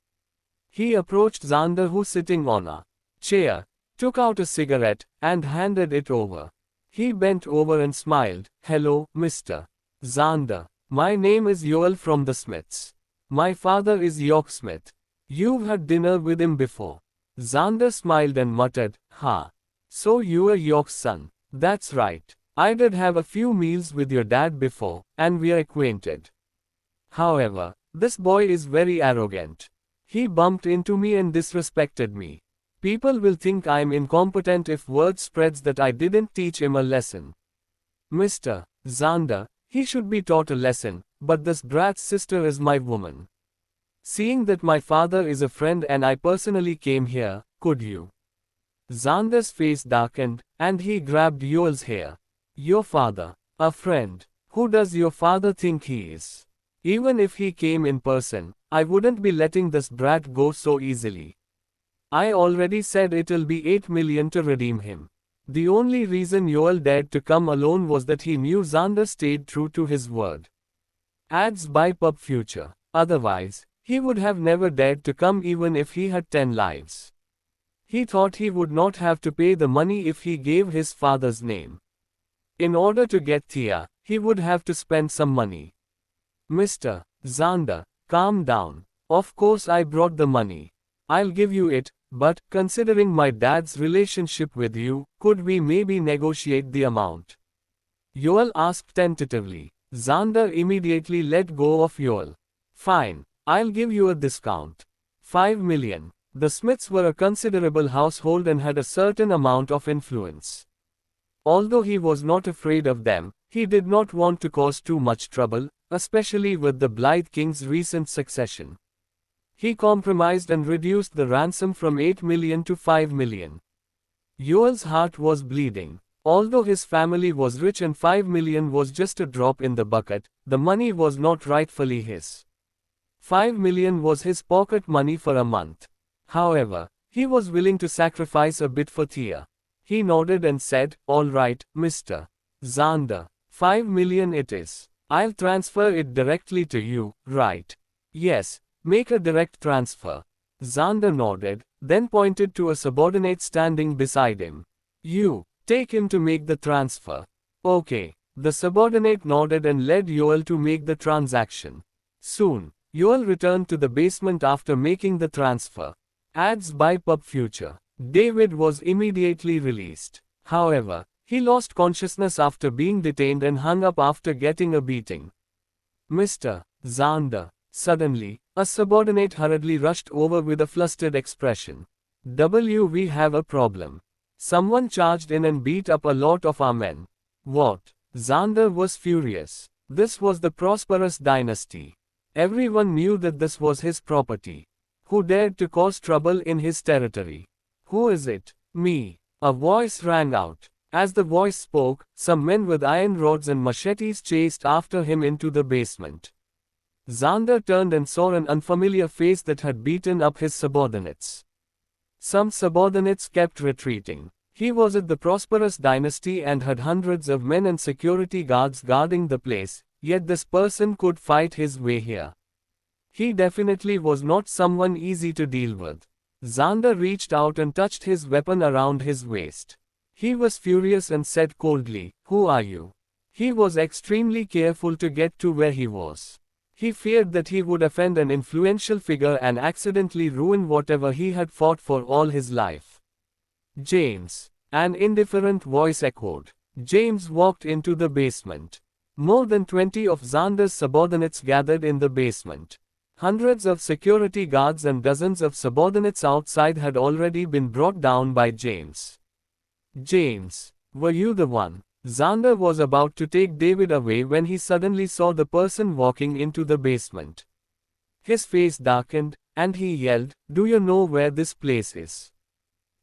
He approached Xander, who sitting on a chair, took out a cigarette, and handed it over. He bent over and smiled. Hello, Mr. Xander. My name is Yoel from the Smiths. My father is York Smith. You've had dinner with him before. Xander smiled and muttered, Ha. So you are York's son. That's right. I did have a few meals with your dad before, and we're acquainted. However, this boy is very arrogant. He bumped into me and disrespected me. People will think I'm incompetent if word spreads that I didn't teach him a lesson. Mr. Xander, he should be taught a lesson, but this brat's sister is my woman. Seeing that my father is a friend and I personally came here, could you? Xander's face darkened, and he grabbed Yoel's hair. Your father, a friend. Who does your father think he is? Even if he came in person, I wouldn't be letting this brat go so easily. I already said it'll be 8 million to redeem him. The only reason Yoel dared to come alone was that he knew Xander stayed true to his word. Ads by Pub Future. Otherwise, he would have never dared to come even if he had 10 lives. He thought he would not have to pay the money if he gave his father's name. In order to get Thea, he would have to spend some money. Mr. Xander, calm down. Of course I brought the money. I'll give you it, but, considering my dad's relationship with you, could we maybe negotiate the amount? Yoel asked tentatively. Xander immediately let go of Yoel. Fine, I'll give you a discount. 5 million. The Smiths were a considerable household and had a certain amount of influence. Although he was not afraid of them, he did not want to cause too much trouble, especially with the Blythe King's recent succession. He compromised and reduced the ransom from 8 million to 5 million. Yoel's heart was bleeding. Although his family was rich and 5 million was just a drop in the bucket, the money was not rightfully his. 5 million was his pocket money for a month. However, he was willing to sacrifice a bit for Thea. He nodded and said, All right, Mr. Xander. 5 million it is. I'll transfer it directly to you, right? Yes, make a direct transfer. Xander nodded, then pointed to a subordinate standing beside him. You, take him to make the transfer. Okay. The subordinate nodded and led Yoel to make the transaction. Soon, Yoel returned to the basement after making the transfer. Ads by Pub Future. David was immediately released. However, he lost consciousness after being detained and hung up after getting a beating. Mr. Xander. Suddenly, a subordinate hurriedly rushed over with a flustered expression. We have a problem. Someone charged in and beat up a lot of our men. What? Xander was furious. This was the Prosperous Dynasty. Everyone knew that this was his property. Who dared to cause trouble in his territory? Who is it? Me. A voice rang out. As the voice spoke, some men with iron rods and machetes chased after him into the basement. Xander turned and saw an unfamiliar face that had beaten up his subordinates. Some subordinates kept retreating. He was at the prosperous dynasty and had hundreds of men and security guards guarding the place, yet this person could fight his way here. He definitely was not someone easy to deal with. Xander reached out and touched his weapon around his waist. He was furious and said coldly, "Who are you?" He was extremely careful to get to where he was. He feared that he would offend an influential figure and accidentally ruin whatever he had fought for all his life. "James," an indifferent voice echoed. James walked into the basement. More than 20 of Xander's subordinates gathered in the basement. Hundreds of security guards and dozens of subordinates outside had already been brought down by James. "James, were you the one?" Xander was about to take David away when he suddenly saw the person walking into the basement. His face darkened, and he yelled, "Do you know where this place is?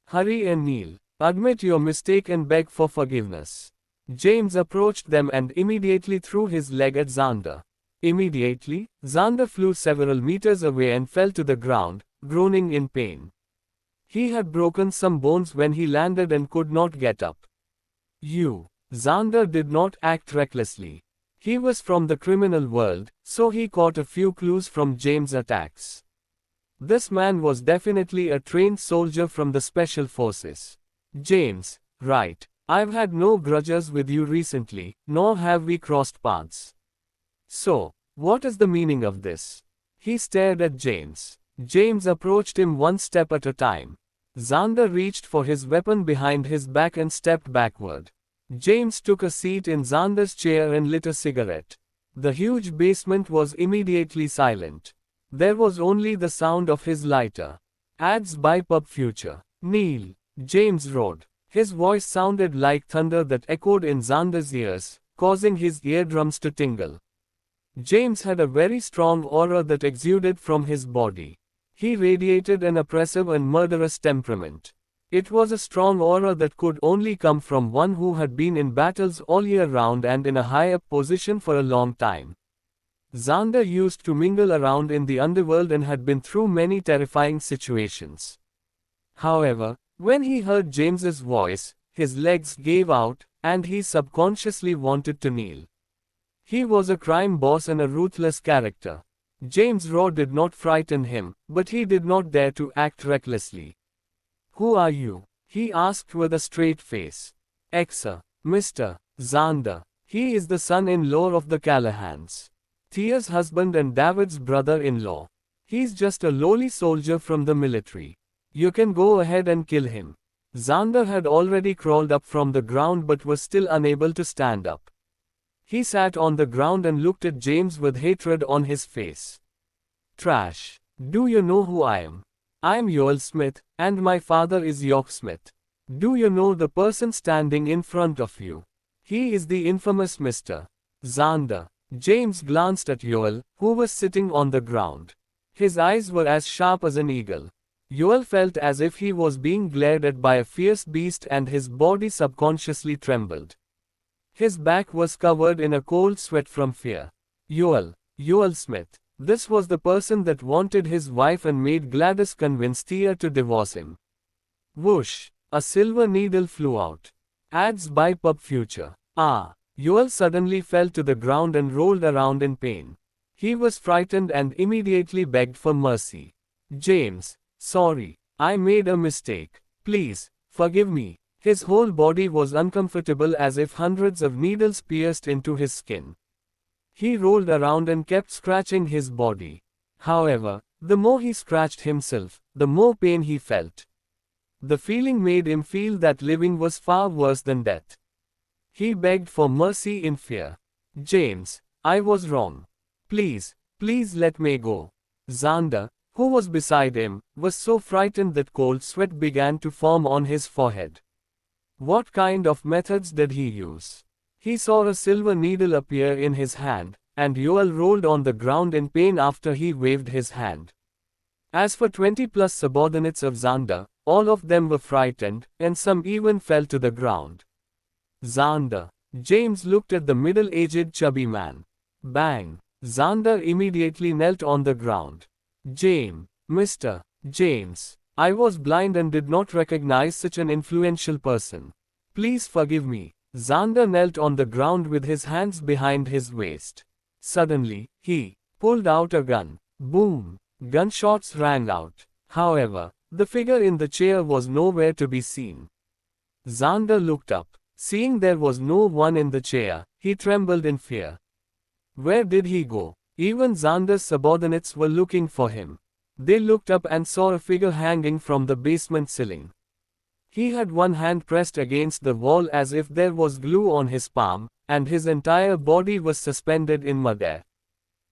Hurry and kneel. Admit your mistake and beg for forgiveness." James approached them and immediately threw his leg at Xander. Immediately, Xander flew several meters away and fell to the ground, groaning in pain. He had broken some bones when he landed and could not get up. Xander did not act recklessly. He was from the criminal world, so he caught a few clues from James' attacks. This man was definitely a trained soldier from the special forces. "James, right. I've had no grudges with you recently, nor have we crossed paths. So, what is the meaning of this?" He stared at James. James approached him one step at a time. Xander reached for his weapon behind his back and stepped backward. James took a seat in Xander's chair and lit a cigarette. The huge basement was immediately silent. There was only the sound of his lighter. "Ads by Pub Future. Kneel," James roared. His voice sounded like thunder that echoed in Xander's ears, causing his eardrums to tingle. James had a very strong aura that exuded from his body. He radiated an oppressive and murderous temperament. It was a strong aura that could only come from one who had been in battles all year round and in a high-up position for a long time. Xander used to mingle around in the underworld and had been through many terrifying situations. However, when he heard James's voice, his legs gave out, and he subconsciously wanted to kneel. He was a crime boss and a ruthless character. James' roar did not frighten him, but he did not dare to act recklessly. "Who are you?" he asked with a straight face. "Exa, Mr. Xander. He is the son-in-law of the Callahans. Thea's husband and David's brother-in-law. He's just a lowly soldier from the military. You can go ahead and kill him." Xander had already crawled up from the ground but was still unable to stand up. He sat on the ground and looked at James with hatred on his face. "Trash. Do you know who I am? I'm Yoel Smith, and my father is York Smith. Do you know the person standing in front of you? He is the infamous Mr. Xander." James glanced at Yoel, who was sitting on the ground. His eyes were as sharp as an eagle. Yoel felt as if he was being glared at by a fierce beast and his body subconsciously trembled. His back was covered in a cold sweat from fear. Yoel Smith. This was the person that wanted his wife and made Gladys convince Thea to divorce him. Whoosh! A silver needle flew out. "Ads by Pub Future." Ah! Yoel suddenly fell to the ground and rolled around in pain. He was frightened and immediately begged for mercy. "James, sorry. I made a mistake. Please, forgive me." His whole body was uncomfortable as if hundreds of needles pierced into his skin. He rolled around and kept scratching his body. However, the more he scratched himself, the more pain he felt. The feeling made him feel that living was far worse than death. He begged for mercy in fear. "James, I was wrong. Please let me go." Xander, who was beside him, was so frightened that cold sweat began to form on his forehead. What kind of methods did he use? He saw a silver needle appear in his hand, and Yoel rolled on the ground in pain after he waved his hand. As for 20+ subordinates of Xander, all of them were frightened, and some even fell to the ground. Xander. James looked at the middle-aged chubby man. Bang! Xander immediately knelt on the ground. Mr. James, I was blind and did not recognize such an influential person. Please forgive me. Xander knelt on the ground with his hands behind his waist. Suddenly, he pulled out a gun. Boom! Gunshots rang out. However, the figure in the chair was nowhere to be seen. Xander looked up. Seeing there was no one in the chair, he trembled in fear. Where did he go? Even Xander's subordinates were looking for him. They looked up and saw a figure hanging from the basement ceiling. He had one hand pressed against the wall as if there was glue on his palm, and his entire body was suspended in midair.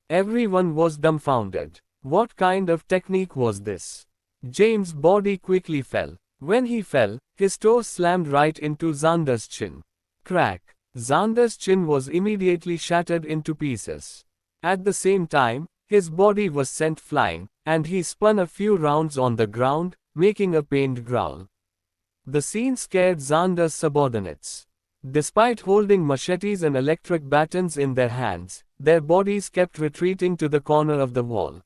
Everyone was dumbfounded. What kind of technique was this? James' body quickly fell. When he fell, his toe slammed right into Xander's chin. Crack! Xander's chin was immediately shattered into pieces. At the same time, his body was sent flying, and he spun a few rounds on the ground, making a pained growl. The scene scared Xander's subordinates. Despite holding machetes and electric batons in their hands, their bodies kept retreating to the corner of the wall.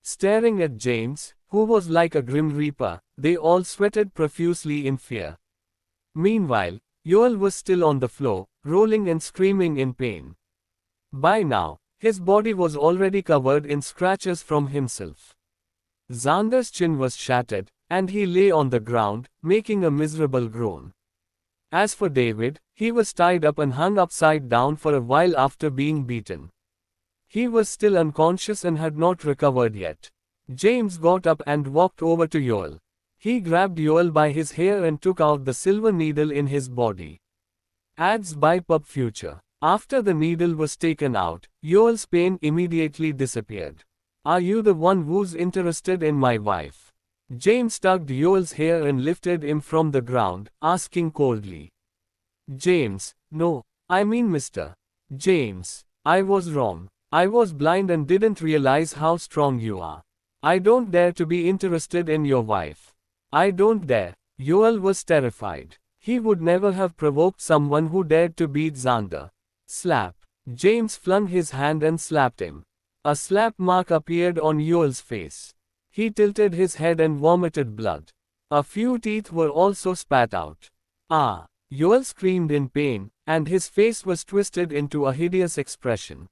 Staring at James, who was like a grim reaper, they all sweated profusely in fear. Meanwhile, Yoel was still on the floor, rolling and screaming in pain. By now, his body was already covered in scratches from himself. Xander's chin was shattered, and he lay on the ground, making a miserable groan. As for David, he was tied up and hung upside down for a while after being beaten. He was still unconscious and had not recovered yet. James got up and walked over to Yoel. He grabbed Yoel by his hair and took out the silver needle in his body. Ads by Pub Future. After the needle was taken out, Yoel's pain immediately disappeared. Are you the one who's interested in my wife? James tugged Yoel's hair and lifted him from the ground, asking coldly. James, no, I mean Mr. James, I was wrong. I was blind and didn't realize how strong you are. I don't dare to be interested in your wife. I don't dare. Yoel was terrified. He would never have provoked someone who dared to beat Xander. Slap. James flung his hand and slapped him. A slap mark appeared on Yoel's face. He tilted his head and vomited blood. A few teeth were also spat out. Ah! Yoel screamed in pain, and his face was twisted into a hideous expression.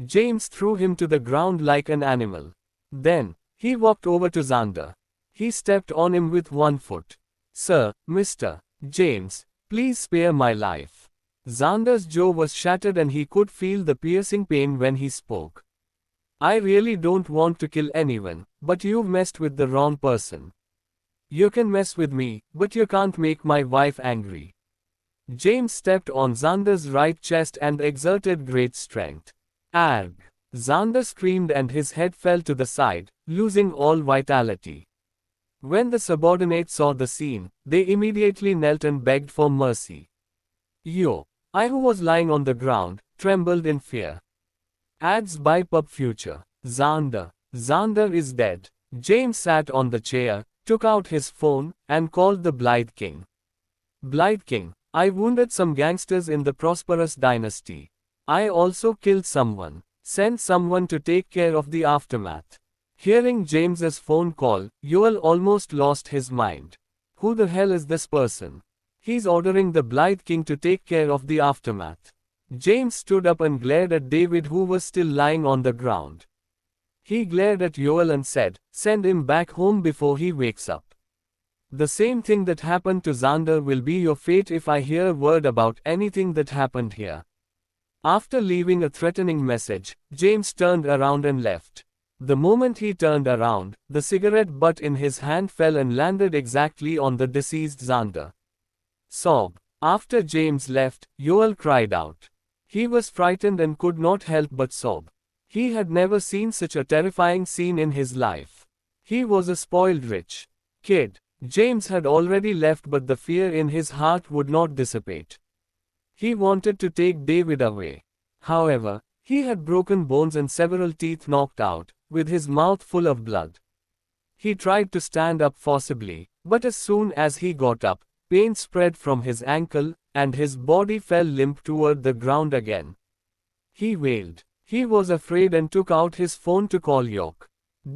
James threw him to the ground like an animal. Then, he walked over to Xander. He stepped on him with one foot. Sir, Mr. James, please spare my life. Xander's jaw was shattered and he could feel the piercing pain when he spoke. I really don't want to kill anyone, but you've messed with the wrong person. You can mess with me, but you can't make my wife angry. James stepped on Xander's right chest and exerted great strength. Arg! Xander screamed and his head fell to the side, losing all vitality. When the subordinates saw the scene, they immediately knelt and begged for mercy. I who was lying on the ground, trembled in fear. Ads by Pub Future. Xander. Xander is dead. James sat on the chair, took out his phone, and called the Blythe King. Blythe King, I wounded some gangsters in the Prosperous Dynasty. I also killed someone. Send someone to take care of the aftermath. Hearing James's phone call, Yoel almost lost his mind. Who the hell is this person? He's ordering the Blythe King to take care of the aftermath. James stood up and glared at David, who was still lying on the ground. He glared at Yoel and said, send him back home before he wakes up. The same thing that happened to Xander will be your fate if I hear a word about anything that happened here. After leaving a threatening message, James turned around and left. The moment he turned around, the cigarette butt in his hand fell and landed exactly on the deceased Xander. Sob. After James left, Yoel cried out. He was frightened and could not help but sob. He had never seen such a terrifying scene in his life. He was a spoiled rich kid. James had already left, but the fear in his heart would not dissipate. He wanted to take David away. However, he had broken bones and several teeth knocked out, with his mouth full of blood. He tried to stand up forcibly, but as soon as he got up, pain spread from his ankle, and his body fell limp toward the ground again. He wailed. He was afraid and took out his phone to call York.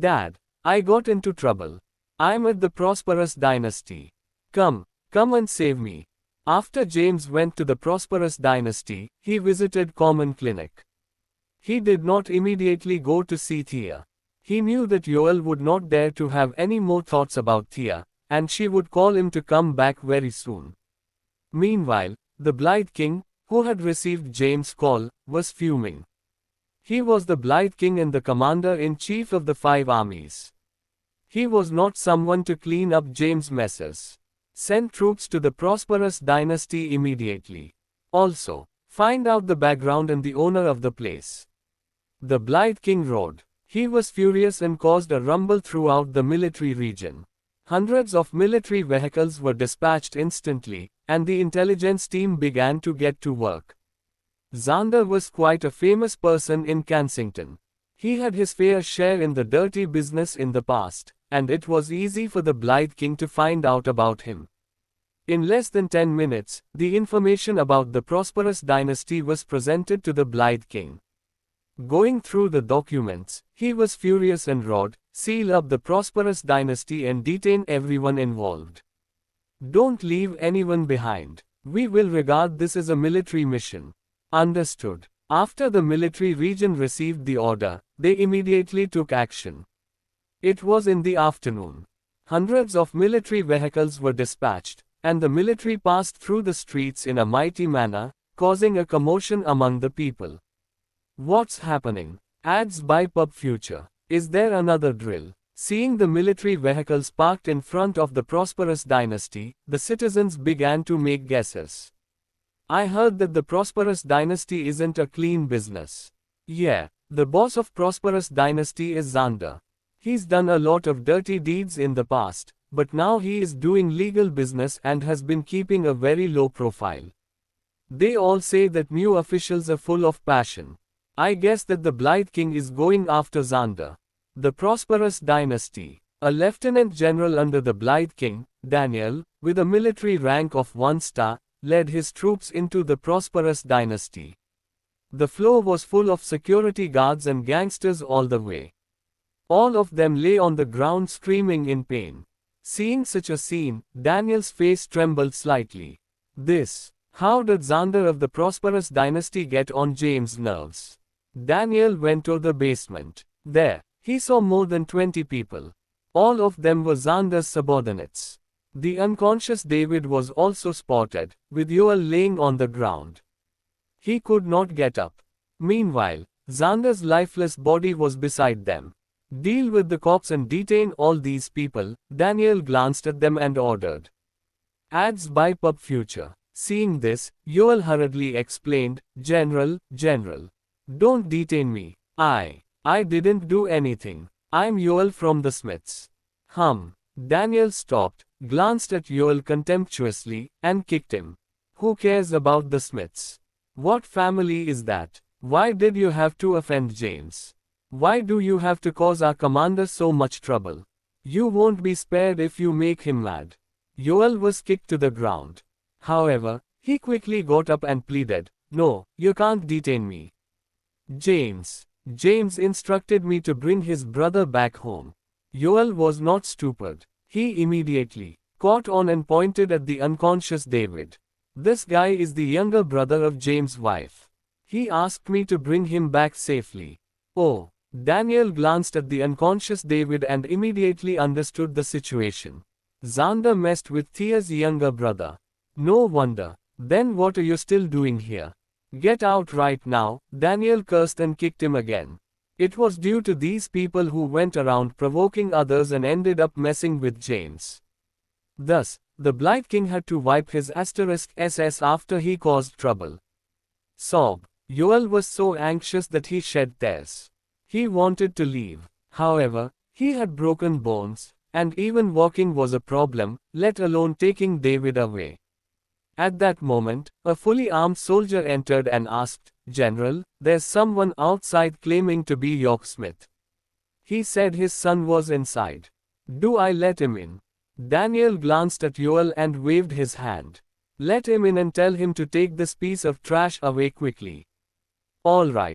"Dad, I got into trouble. I'm at the Prosperous Dynasty. Come and save me." After James went to the Prosperous Dynasty, he visited Common Clinic. He did not immediately go to see Thea. He knew that Yoel would not dare to have any more thoughts about Thea, and she would call him to come back very soon. Meanwhile, the Blight King, who had received James' call, was fuming. He was the Blight King and the commander-in-chief of the 5 armies. He was not someone to clean up James' messes. Send troops to the Prosperous Dynasty immediately. Also, find out the background and the owner of the place. The Blight King roared. He was furious and caused a rumble throughout the military region. Hundreds of military vehicles were dispatched instantly, and the intelligence team began to get to work. Xander was quite a famous person in Kensington. He had his fair share in the dirty business in the past, and it was easy for the Blight King to find out about him. In less than 10 minutes, the information about the Prosperous Dynasty was presented to the Blight King. Going through the documents, he was furious and roared, "Seal up the Prosperous Dynasty and detain everyone involved. Don't leave anyone behind. We will regard this as a military mission." Understood. After the military region received the order, they immediately took action. It was in the afternoon. Hundreds of military vehicles were dispatched, and the military passed through the streets in a mighty manner, causing a commotion among the people. "What's happening?" Ads by Pub Future. "Is there another drill?" Seeing the military vehicles parked in front of the Prosperous Dynasty, the citizens began to make guesses. "I heard that the Prosperous Dynasty isn't a clean business." "Yeah, the boss of Prosperous Dynasty is Xander. He's done a lot of dirty deeds in the past, but now he is doing legal business and has been keeping a very low profile." They all say that new officials are full of passion. I guess that the Blight King is going after Xander. The Prosperous Dynasty. A lieutenant general under the Blight King, Daniel, with a military rank of 1 star, led his troops into the Prosperous Dynasty. The floor was full of security guards and gangsters all the way. All of them lay on the ground screaming in pain. Seeing such a scene, Daniel's face trembled slightly. How did Xander of the Prosperous Dynasty get on James' nerves? Daniel went to the basement. There, he saw more than 20 people. All of them were Xander's subordinates. The unconscious David was also spotted, with Yoel laying on the ground. He could not get up. Meanwhile, Xander's lifeless body was beside them. "Deal with the cops and detain all these people," Daniel glanced at them and ordered. Ads by Pub Future. Seeing this, Yoel hurriedly explained, General, don't detain me. I didn't do anything. I'm Yoel from the Smiths." Daniel stopped, glanced at Yoel contemptuously, and kicked him. "Who cares about the Smiths? What family is that? Why did you have to offend James? Why do you have to cause our commander so much trouble? You won't be spared if you make him mad." Yoel was kicked to the ground. However, he quickly got up and pleaded, "No, you can't detain me. James instructed me to bring his brother back home." Yoel was not stupid. He immediately caught on and pointed at the unconscious David. "This guy is the younger brother of James' wife. He asked me to bring him back safely." Oh, Daniel glanced at the unconscious David and immediately understood the situation. Xander messed with Thea's younger brother. No wonder. Then what are you still doing here? Get out right now, Daniel cursed and kicked him again. It was due to these people who went around provoking others and ended up messing with James. Thus, the Blight King had to wipe his *SS after he caused trouble. Sob. Yoel was so anxious that he shed tears. He wanted to leave. However, he had broken bones, and even walking was a problem, let alone taking David away. At that moment, a fully armed soldier entered and asked, "General, there's someone outside claiming to be York Smith. He said his son was inside. Do I let him in?" Daniel glanced at Yoel and waved his hand. Let him in and tell him to take this piece of trash away quickly. All right.